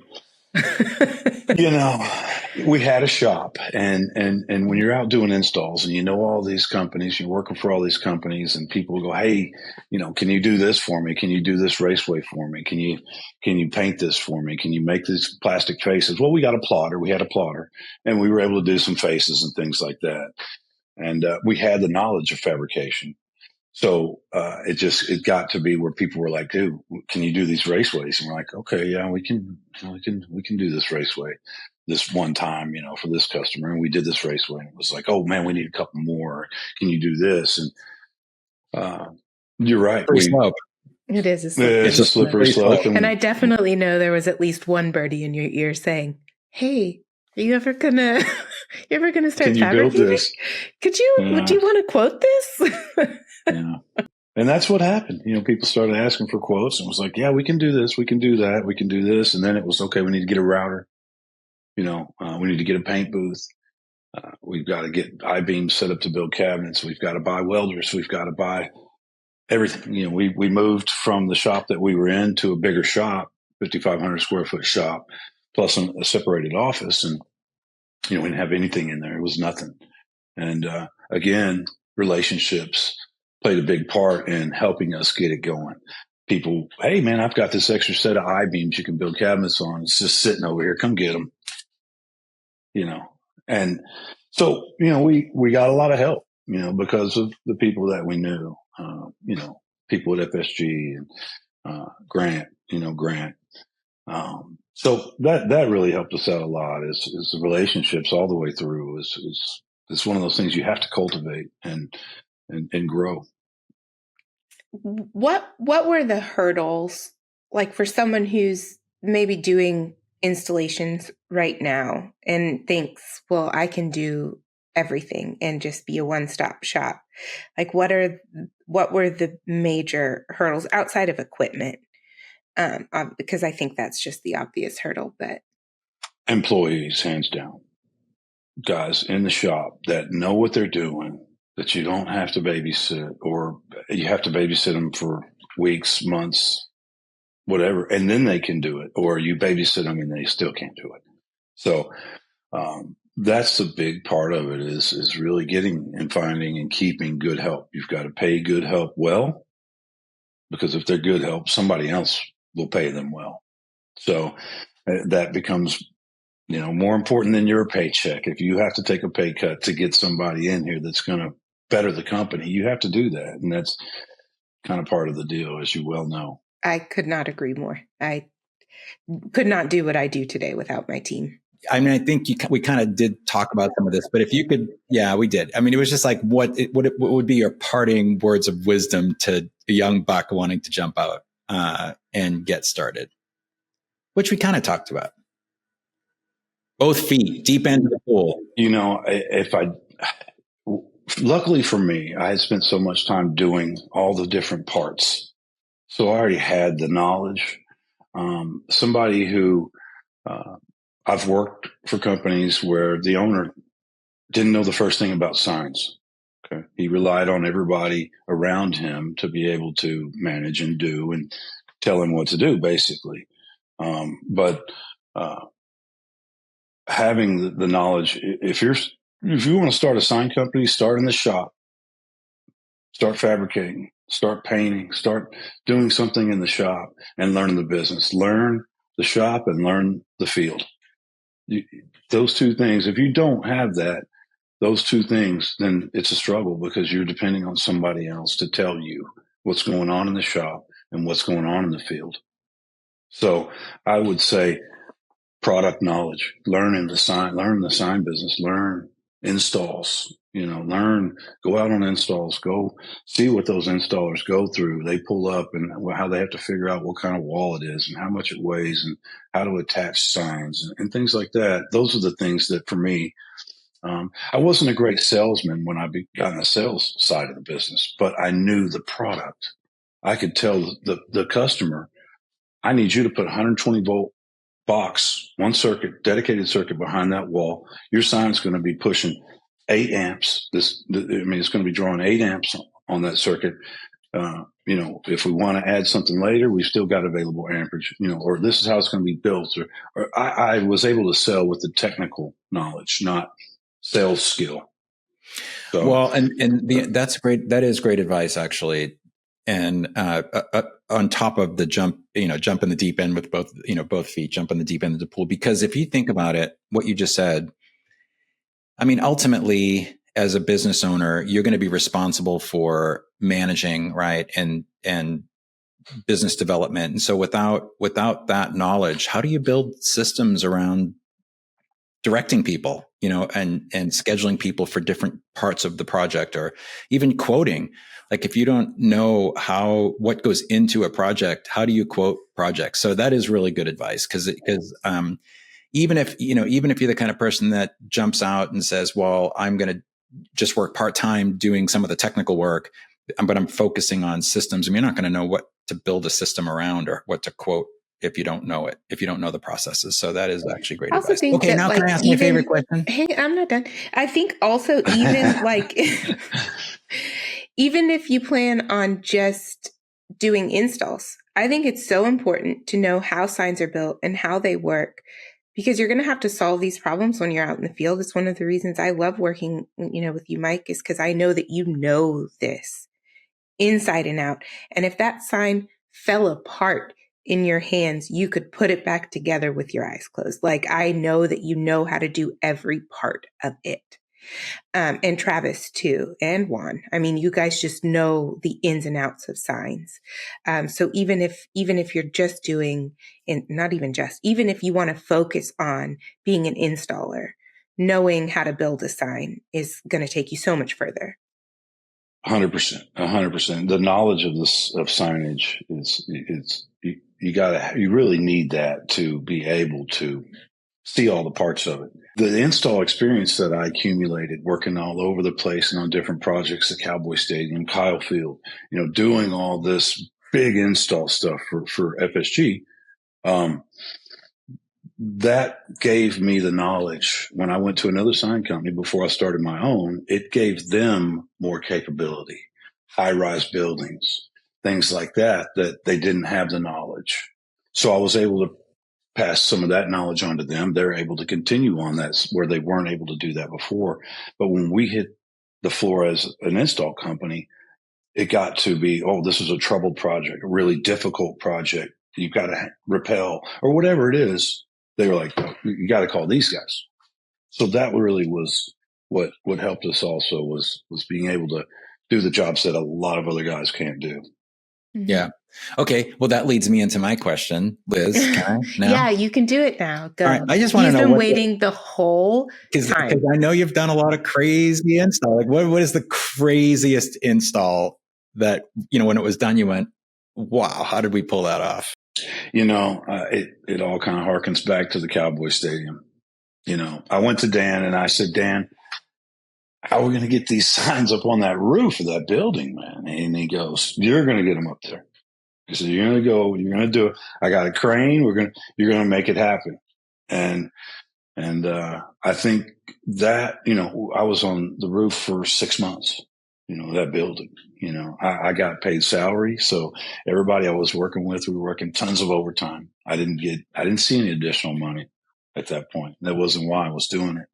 Speaker 2: we had a shop, and when you're out doing installs and all these companies, you're working for all these companies, and people go, hey, can you do this for me? Can you do this raceway for me? Can you paint this for me? Can you make these plastic faces? Well, we had a plotter, and we were able to do some faces and things like that. And we had the knowledge of fabrication. So it got to be where people were like, dude, can you do these raceways? And we're like, okay, yeah, we can do this raceway this one time, for this customer. And we did this raceway, and it was like, oh man, we need a couple more. Can you do this? And you're right.
Speaker 3: It is
Speaker 2: it's a slippery slope.
Speaker 3: And I definitely know there was at least one birdie in your ear saying, hey, are you ever gonna start fabricating? Would you want to quote this?
Speaker 2: Yeah. And that's what happened. People started asking for quotes, and it was like, yeah, we can do this. We can do that. We can do this. And then it was, okay, we need to get a router. We need to get a paint booth. We've got to get I-beams set up to build cabinets. We've got to buy welders. We've got to buy everything. We moved from the shop that we were in to a bigger shop, 5,500 square foot shop, plus a separated office. And, we didn't have anything in there. It was nothing. And again, relationships played a big part in helping us get it going. People, hey man, I've got this extra set of I-beams you can build cabinets on. It's just sitting over here. Come get them. And so, we got a lot of help, because of the people that we knew, people at FSG and Grant. So that really helped us out a lot is the relationships all the way through is one of those things you have to cultivate and grow.
Speaker 3: What were the hurdles like for someone who's maybe doing installations right now and thinks, well, I can do everything and just be a one-stop shop? Like what were the major hurdles outside of equipment? Because I think that's just the obvious hurdle, but
Speaker 2: employees, hands down, guys in the shop that know what they're doing, that you don't have to babysit, or you have to babysit them for weeks, months, whatever, and then they can do it, or you babysit them and they still can't do it. So that's the big part of it is really getting and finding and keeping good help. You've got to pay good help well, because if they're good help, somebody else will pay them well. So that becomes, more important than your paycheck. If you have to take a pay cut to get somebody in here that's going to better the company, you have to do that. And that's kind of part of the deal, as you well know.
Speaker 3: I could not agree more. I could not do what I do today without my team.
Speaker 1: I mean, I think we kind of did talk about some of this, but if you could, yeah, we did. I mean, it was just like, what would be your parting words of wisdom to a young buck wanting to jump out and get started? Which we kind of talked about. Both feet, deep end of the pool.
Speaker 2: Luckily for me, I had spent so much time doing all the different parts. So I already had the knowledge. Somebody who I've worked for companies where the owner didn't know the first thing about signs. Okay. He relied on everybody around him to be able to manage and do and tell him what to do, basically. But having the knowledge, if you want to start a sign company, start in the shop, start fabricating, start painting, start doing something in the shop and learn the business, learn the shop and learn the field. Those two things, if you don't have those two things, then it's a struggle because you're depending on somebody else to tell you what's going on in the shop and what's going on in the field. So I would say product knowledge, learn the sign business, learn installs, go out on installs, go see what those installers go through. They pull up and how they have to figure out what kind of wall it is and how much it weighs and how to attach signs and things like that. Those are the things that for me, I wasn't a great salesman when I got in the sales side of the business, but I knew the product. I could tell the customer, I need you to put 120 volt box, one circuit, dedicated circuit behind that wall. Your sign's going to be pushing 8 amps. It's going to be drawing 8 amps on that circuit. If we want to add something later, we've still got available amperage, or this is how it's going to be built. Or I was able to sell with the technical knowledge, not sales skill. So,
Speaker 1: well, that's great. That is great advice, actually. And on top of the jump in the deep end with both feet, jump in the deep end of the pool. Because if you think about it, what you just said, I mean, ultimately, as a business owner, you're going to be responsible for managing, right, and business development. And so without that knowledge, how do you build systems around directing people, and scheduling people for different parts of the project, or even quoting? Like, if you don't know what goes into a project, how do you quote projects? So that is really good advice, because even if you're the kind of person that jumps out and says, well, I'm going to just work part-time doing some of the technical work, but I'm focusing on systems, and you're not going to know what to build a system around or what to quote if you don't know it, if you don't know the processes. So that is actually great advice. Okay, now can I ask my favorite question?
Speaker 3: Hey, I'm not done. I think also even even if you plan on just doing installs, I think it's so important to know how signs are built and how they work, because you're going to have to solve these problems when you're out in the field. It's one of the reasons I love working, with you, Mike, is because I know that you know this inside and out. And if that sign fell apart in your hands, you could put it back together with your eyes closed. Like, I know that you know how to do every part of it. And Travis too, and Juan. I mean, you guys just know the ins and outs of signs. So even if you're just doing, even if you want to focus on being an installer, knowing how to build a sign is going to take you so much further.
Speaker 2: 100%. The knowledge of signage is you really need that to be able to see all the parts of it. The install experience that I accumulated working all over the place and on different projects at Cowboy Stadium, Kyle Field, doing all this big install stuff for FSG, that gave me the knowledge. When I went to another sign company before I started my own, it gave them more capability, high-rise buildings, things like that they didn't have the knowledge. So I was able to pass some of that knowledge on to them. They're able to continue on that where they weren't able to do that before. But when we hit the floor as an install company, it got to be, this is a troubled project, a really difficult project. You've got to repel or whatever it is. They were like, you got to call these guys. So that really was what helped us also was being able to do the jobs that a lot of other guys can't do.
Speaker 3: Mm-hmm.
Speaker 1: Yeah. Okay. Well, that leads me into my question, Liz. Can I now?
Speaker 3: Yeah, you can do it now. Go.
Speaker 1: All right. I just want to know
Speaker 3: He's been waiting the whole time.
Speaker 1: Because I know you've done a lot of crazy install. Like, what is the craziest install that, when it was done, you went, wow, how did we pull that off?
Speaker 2: It all kind of harkens back to the Cowboy Stadium. I went to Dan and I said, Dan, how are we going to get these signs up on that roof of that building, man? And he goes, you're going to get them up there. He said, you're going to go, you're going to do it. I got a crane. You're going to make it happen. And I think that, I was on the roof for 6 months, that building, I got paid salary. So everybody I was working with, we were working tons of overtime. I didn't see any additional money at that point. That wasn't why I was doing it.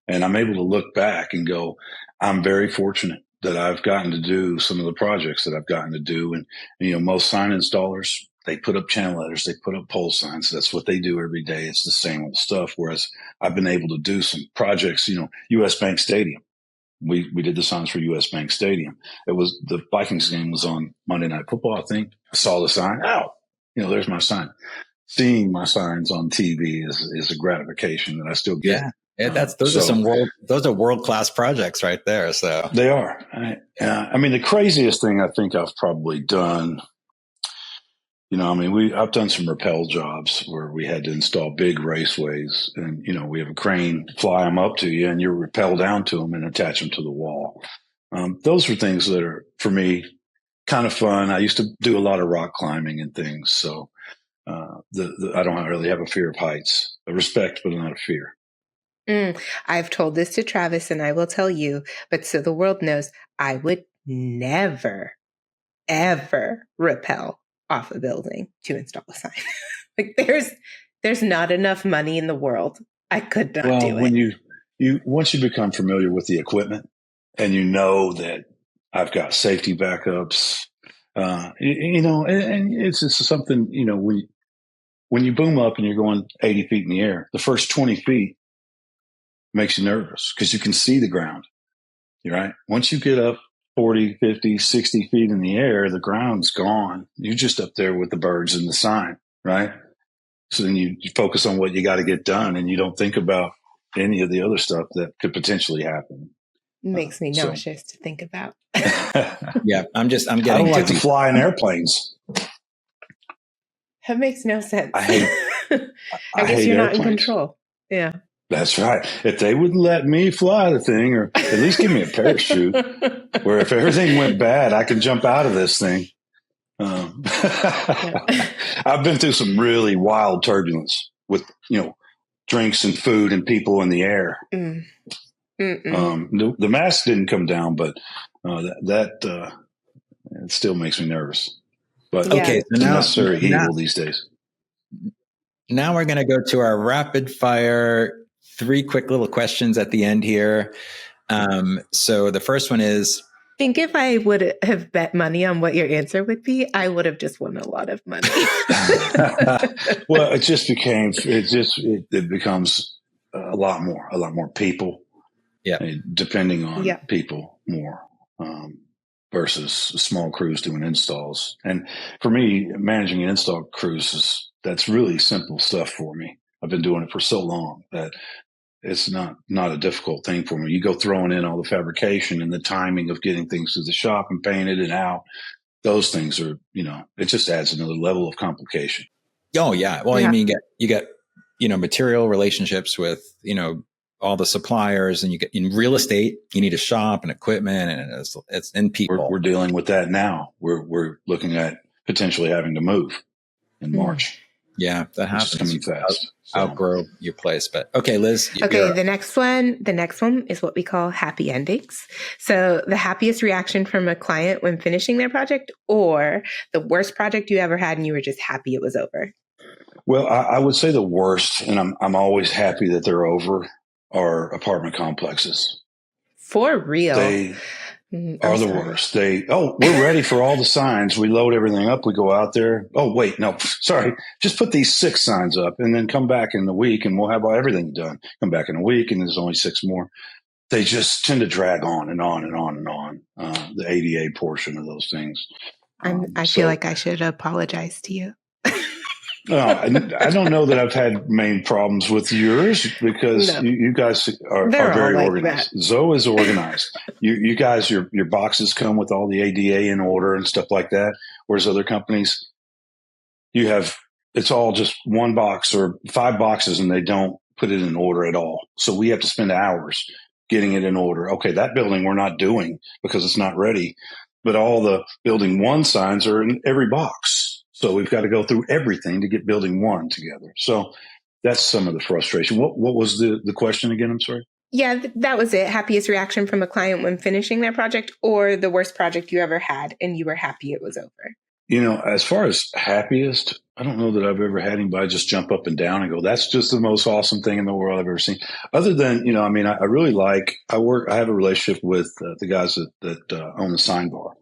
Speaker 2: And I'm able to look back and go, I'm very fortunate that I've gotten to do some of the projects that I've gotten to do. And most sign installers, they put up channel letters, they put up pole signs. That's what they do every day. It's the same old stuff. Whereas I've been able to do some projects, US Bank Stadium. We did the signs for US Bank Stadium. It was the Vikings game was on Monday Night Football, I think. I saw the sign. Oh, there's my sign. Seeing my signs on TV is a gratification that I still get.
Speaker 1: Yeah, those are world-class projects right there. So
Speaker 2: they are. I mean, the craziest thing I think I've probably done, I've done some rappel jobs where we had to install big raceways and, we have a crane fly them up to you and you rappel down to them and attach them to the wall. Those are things that are, for me, kind of fun. I used to do a lot of rock climbing and things. So I don't really have a fear of heights, a respect, but not a fear.
Speaker 3: I've told this to Travis and I will tell you, but so the world knows, I would never, ever rappel off a building to install a sign. Like there's not enough money in the world. I could not do it.
Speaker 2: When you once you become familiar with the equipment and you know that I've got safety backups, and it's just something, when you boom up and you're going 80 feet in the air, the first 20 feet makes you nervous because you can see the ground, right? Once you get up 40, 50, 60 feet in the air, the ground's gone. You're just up there with the birds and the sign, right? So then you focus on what you got to get done and you don't think about any of the other stuff that could potentially happen.
Speaker 3: Makes me nauseous to think about.
Speaker 1: Yeah, I'm getting
Speaker 2: I don't like to fly in airplanes.
Speaker 3: That makes no sense.
Speaker 2: I
Speaker 3: guess you're not
Speaker 2: airplanes.
Speaker 3: In control. Yeah.
Speaker 2: That's right. If they wouldn't let me fly the thing, or at least give me a parachute, where if everything went bad, I can jump out of this thing. I've been through some really wild turbulence with, drinks and food and people in the air. The mask didn't come down, but it still makes me nervous. But
Speaker 1: okay, so now
Speaker 2: necessary evil these days.
Speaker 1: Now we're going to go to our rapid fire 3 quick little questions at the end here. So the first one is,
Speaker 3: I think if I would have bet money on what your answer would be, I would have just won a lot of money.
Speaker 2: Well, it becomes a lot more people.
Speaker 1: Yeah.
Speaker 2: Depending on people more, versus small crews doing installs. And for me, managing an install crews that's really simple stuff for me. I've been doing it for so long that it's not a difficult thing for me. You go throwing in all the fabrication and the timing of getting things to the shop and painted and out. Those things are, it just adds another level of complication.
Speaker 1: Oh yeah. Well, I mean, you get, material relationships with, all the suppliers, and you get in real estate, you need a shop and equipment, and it's in people.
Speaker 2: We're dealing with that now. We're looking at potentially having to move in March.
Speaker 1: Yeah, that happens.
Speaker 2: Coming fast.
Speaker 1: Outgrow your place, but okay, Liz.
Speaker 3: The next one is what we call happy endings. So the happiest reaction from a client when finishing their project, or the worst project you ever had and you were just happy it was over.
Speaker 2: Well, I would say the worst, and I'm always happy that they're over, are apartment complexes.
Speaker 3: For real.
Speaker 2: They are the worst. We're ready for all the signs. We load everything up. We go out there. Oh, wait, no, sorry. Just put these 6 signs up and then come back in a week and we'll have everything done. Come back in a week and there's only 6 more. They just tend to drag on and on and on and on. The ADA portion of those things.
Speaker 3: I feel like I should apologize to you.
Speaker 2: I don't know that I've had main problems with yours because you guys are very
Speaker 3: like
Speaker 2: organized.
Speaker 3: that.
Speaker 2: Zoe is organized. You guys, your boxes come with all the ADA in order and stuff like that. Whereas other companies, it's all just one box or 5 boxes and they don't put it in order at all. So we have to spend hours getting it in order. Okay, that building we're not doing because it's not ready, but all the building 1 signs are in every box. So we've got to go through everything to get building 1 together. So that's some of the frustration. What was the question again? I'm sorry.
Speaker 3: Yeah, that was it. Happiest reaction from a client when finishing their project, or the worst project you ever had and you were happy it was over?
Speaker 2: As far as happiest, I don't know that I've ever had anybody just jump up and down and go, that's just the most awesome thing in the world I've ever seen. Other than, I really I have a relationship with the guys that own the Sign Bar.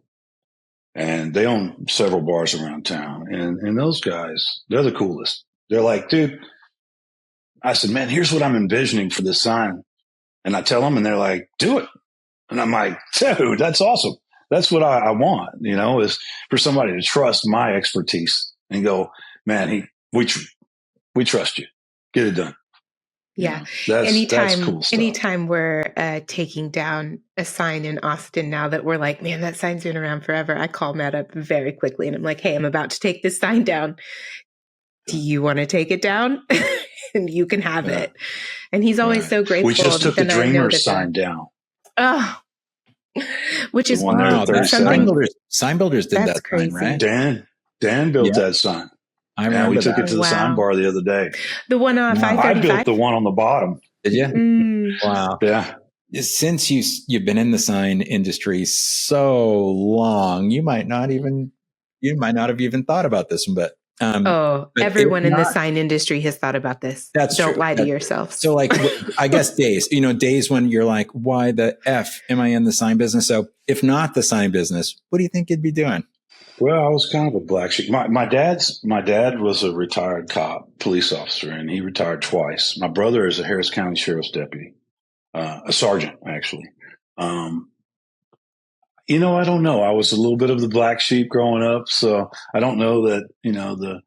Speaker 2: And they own several bars around town. And those guys, they're the coolest. They're like, dude, I said, man, here's what I'm envisioning for this sign. And I tell them and they're like, do it. And I'm like, dude, that's awesome. That's what I want, is for somebody to trust my expertise and go, man, we trust you. Get it done.
Speaker 3: Yeah.
Speaker 2: That's cool stuff.
Speaker 3: Anytime we're taking down a sign in Austin now that we're like, man, that sign's been around forever, I call Matt up very quickly and I'm like, hey, I'm about to take this sign down. Do you want to take it down? And you can have it. And he's always so grateful.
Speaker 2: We just took the Dreamers sign down.
Speaker 3: Oh, which is
Speaker 1: sign builders did that
Speaker 3: crazy.
Speaker 1: Sign, right?
Speaker 2: Dan built that sign.
Speaker 1: I remember
Speaker 2: we took it to the Sign Bar the other day.
Speaker 3: The one on 535?
Speaker 2: I built the one on the bottom.
Speaker 1: Did you? Wow.
Speaker 2: Yeah.
Speaker 1: Since you've been in the sign industry so long, you might not have even thought about this, but
Speaker 3: everyone in the sign industry has thought about this. Don't lie to yourself.
Speaker 1: So I guess days when you're like, why the F am I in the sign business? So if not the sign business, what do you think you'd be doing?
Speaker 2: Well, I was kind of a black sheep. My dad was a retired police officer, and he retired twice. My brother is a Harris County Sheriff's deputy, a sergeant, actually. I don't know. I was a little bit of the black sheep growing up, so I don't know that, the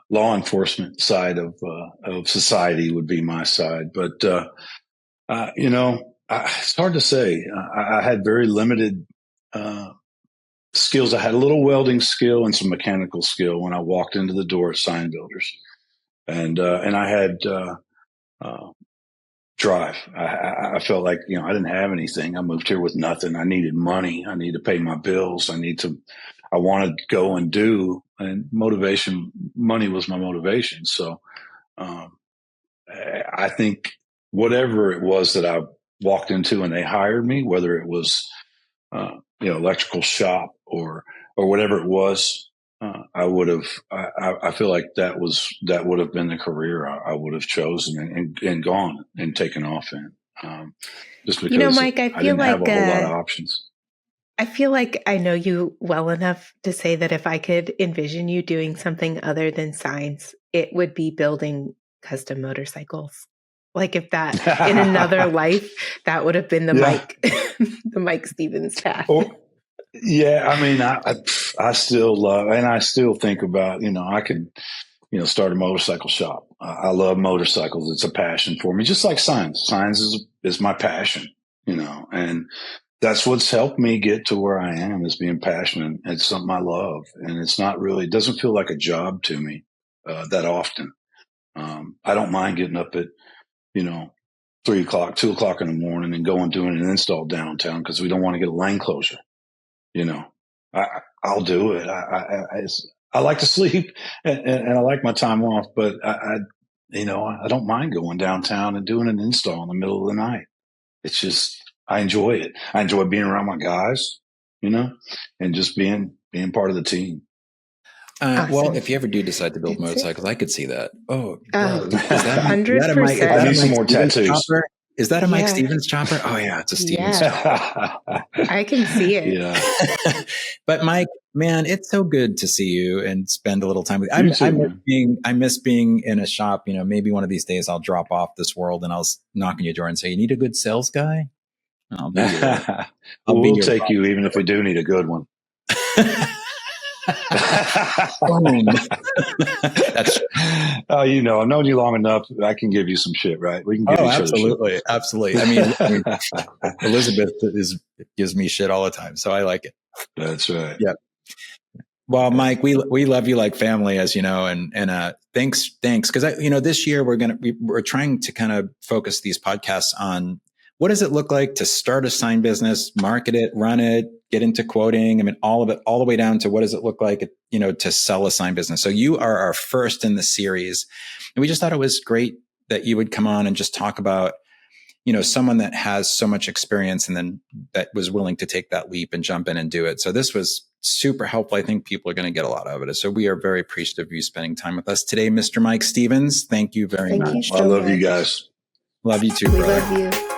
Speaker 2: law enforcement side of society would be my side. But, it's hard to say. I had very limited skills. I had a little welding skill and some mechanical skill when I walked into the door at Sign Builders, and I had drive. I felt like I didn't have anything. I moved here with nothing. I needed money. I needed to pay my bills. I wanted to go and do, and motivation. Money was my motivation. So I think whatever it was that I walked into and they hired me, whether it was electrical shop or whatever it was, I would have. I feel like that would have been the career I would have chosen and gone and taken off in. Just because
Speaker 3: Mike, I
Speaker 2: didn't
Speaker 3: like
Speaker 2: have a whole lot of options.
Speaker 3: I feel like I know you well enough to say that if I could envision you doing something other than signs, it would be building custom motorcycles. Like if that in another life, that would have been the Mike Stevens path.
Speaker 2: Yeah, I mean, I still love, and I still think about, I could, start a motorcycle shop. I love motorcycles. It's a passion for me, just like signs. Signs is my passion, and that's what's helped me get to where I am, is being passionate. It's something I love, and it doesn't feel like a job to me that often. I don't mind getting up at 3 o'clock, 2 o'clock in the morning and going doing an install downtown because we don't want to get a lane closure. I'll do it. I like to sleep and I like my time off, but I don't mind going downtown and doing an install in the middle of the night. It's just, I enjoy it. I enjoy being around my guys, and just being part of the team.
Speaker 3: Awesome.
Speaker 1: Well, if you ever do decide to build motorcycles, I could see that. Oh,
Speaker 3: is that 100%?
Speaker 2: I need some more tattoos.
Speaker 1: Chopper? Is that a Mike Stevens chopper? Oh yeah, it's a Stevens chopper.
Speaker 3: I can see it.
Speaker 2: Yeah.
Speaker 1: But Mike, man, it's so good to see you and spend a little time with you. I miss being in a shop. Maybe one of these days I'll drop off this world and I'll knock on your door and say, "You need a good sales guy?"
Speaker 2: We'll take you even if we do need a good one.
Speaker 1: That's
Speaker 2: I've known you long enough. I can give you some shit, right? We can give each
Speaker 1: absolutely,
Speaker 2: other shit.
Speaker 1: absolutely. I mean, Elizabeth gives me shit all the time, so I like it.
Speaker 2: That's right.
Speaker 1: Yeah. Well, Mike, we love you like family, as you know, and thanks, because this year we're trying to kind of focus these podcasts on what does it look like to start a sign business, market it, run it, get into quoting. I mean, all of it, all the way down to what does it look like, to sell a sign business. So you are our first in the series, and we just thought it was great that you would come on and just talk about, someone that has so much experience and then that was willing to take that leap and jump in and do it. So this was super helpful. I think people are going to get a lot out of it. So we are very appreciative of you spending time with us today, Mr. Mike Stevens. Thank you very much.
Speaker 3: Thank you so
Speaker 2: I love
Speaker 3: much.
Speaker 2: you guys.
Speaker 1: Love you too, brother.
Speaker 3: We love you.